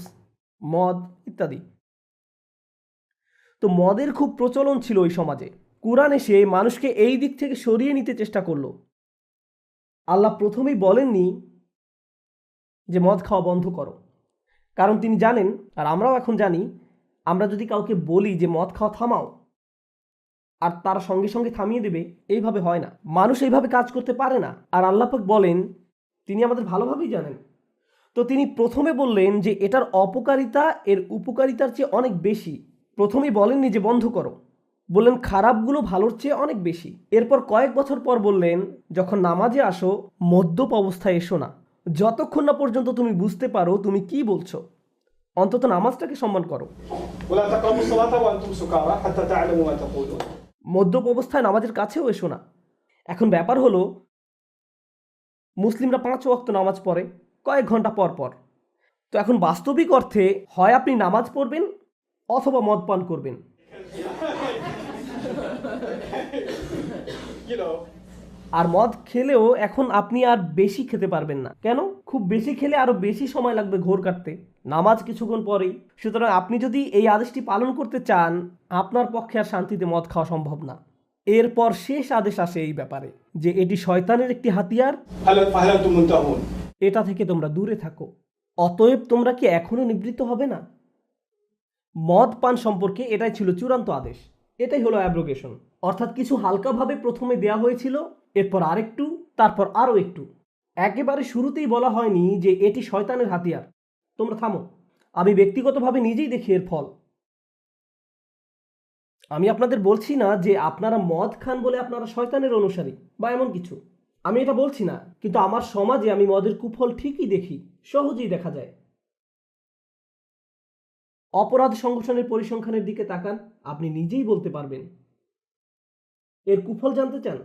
মদ ইত্যাদি। তো মদের খুব প্রচলন ছিল ওই সমাজে। কুরআন এসে মানুষকে এই দিক থেকে সরিয়ে নিতে চেষ্টা করলো। আল্লাহ প্রথমেই বলেননি যে মদ খাওয়া বন্ধ করো, কারণ তিনি জানেন, আর আমরাও এখন জানি, আমরা যদি কাউকে বলি যে মদ খাওয়া থামাও, আর তারা সঙ্গে সঙ্গে থামিয়ে দেবে, এইভাবে হয় না। মানুষ এইভাবে কাজ করতে পারে না। আর আল্লাহ পাক বলেন তিনি আমাদের ভালোভাবেই জানেন। তো তিনি প্রথমে বললেন যে এটার অপকারিতা এর উপকারিতার চেয়ে অনেক বেশি। প্রথমেই বলেননি যে বন্ধ করো, বললেন খারাপগুলো ভালোর চেয়ে অনেক বেশি। এরপর কয়েক বছর পর বললেন যখন নামাজে আসো মদ্যপ অবস্থায় এসো না, যতক্ষণ না পর্যন্ত তুমি বুঝতে পারো তুমি কি বলছো, অন্তত নামাজটাকে সম্মান করো। ولا تقربوا الصلاة وأنتم سكارى حتى تعلموا ما تقولون. মদ্যপ অবস্থায় নামাজের কাছেও এসো না। এখন ব্যাপার হলো, মুসলিমরা 5 ওয়াক্ত নামাজ পড়ে কয়েক ঘন্টা পর পর। তো এখন বাস্তবিক অর্থে হয় আপনি নামাজ পড়বেন অথবা মদ পান করবেন। You know. আর মদ খেলেও এখন আপনি আর বেশি খেতে পারবেন না। কেন? খুব বেশি খেলে আরো বেশি সময় লাগবে ঘোর কাটতে, নামাজ কিছুক্ষণ পরেই। সুতরাং আপনি যদি এই আদেশটি পালন করতে চান, আপনার পক্ষে আর শান্তিতে মদ খাওয়া সম্ভব না। এরপর শেষ আদেশ আসে এই ব্যাপারে যে এটি শয়তানের একটি হাতিয়ার, فهل أنتم منتهون؟ এটা থেকে তোমরা দূরে থাকো। অতএব তোমরা কি এখনো নিবৃত্ত হবে না? মদ পান সম্পর্কে এটাই ছিল চূড়ান্ত আদেশ। এটাই হলো অ্যাব্রোগেশন, অর্থাৎ কিছু হালকাভাবে প্রথমে দেয়া হয়েছিল, এরপর আরেকটু, তারপর আরও একটু। একেবারে শুরুতেই বলা হয়নি যে এটি শয়তানের হাতিয়ার, তোমরা থামো। আমি ব্যক্তিগতভাবে নিজেই দেখি এর ফল। আমি আপনাদের বলছি না যে আপনারা মদ খান বলে আপনারা শয়তানের অনুসারী বা এমন কিছু, আমি এটা বলছি না। কিন্তু আমার সমাজে আমি মদের কুফল ঠিকই দেখি, সহজেই দেখা যায়। অপরাধ সংগঠনের পরিসংখ্যানের দিকে তাকান, আপনি নিজেই বলতে পারবেন। এর কুফল জানতে চান?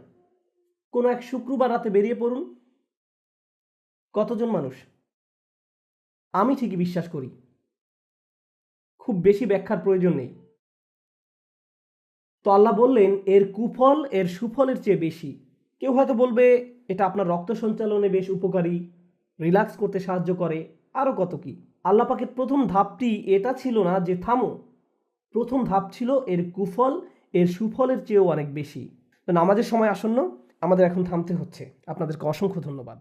কোনো এক শুক্রবার রাতে বেরিয়ে পড়ুন। কতজন মানুষ? আমি ঠিকই বিশ্বাস করি খুব বেশি ব্যাখ্যার প্রয়োজন নেই। তো আল্লাহ বললেন এর কুফল এর সুফলের চেয়ে বেশি। কেউ হয়তো বলবে এটা আপনার রক্ত সঞ্চালনে বেশ উপকারী, রিল্যাক্স করতে সাহায্য করে, আরও কত কি। আল্লাহ পাকের প্রথম ধাপটি এটা ছিল না যে থামো, প্রথম ধাপ ছিল এর কুফল এর সুফলের চেয়েও অনেক বেশি। তো নামাজের সময় আসন্ন, আমাদের এখন থামতে হচ্ছে। আপনাদেরকে অসংখ্য ধন্যবাদ।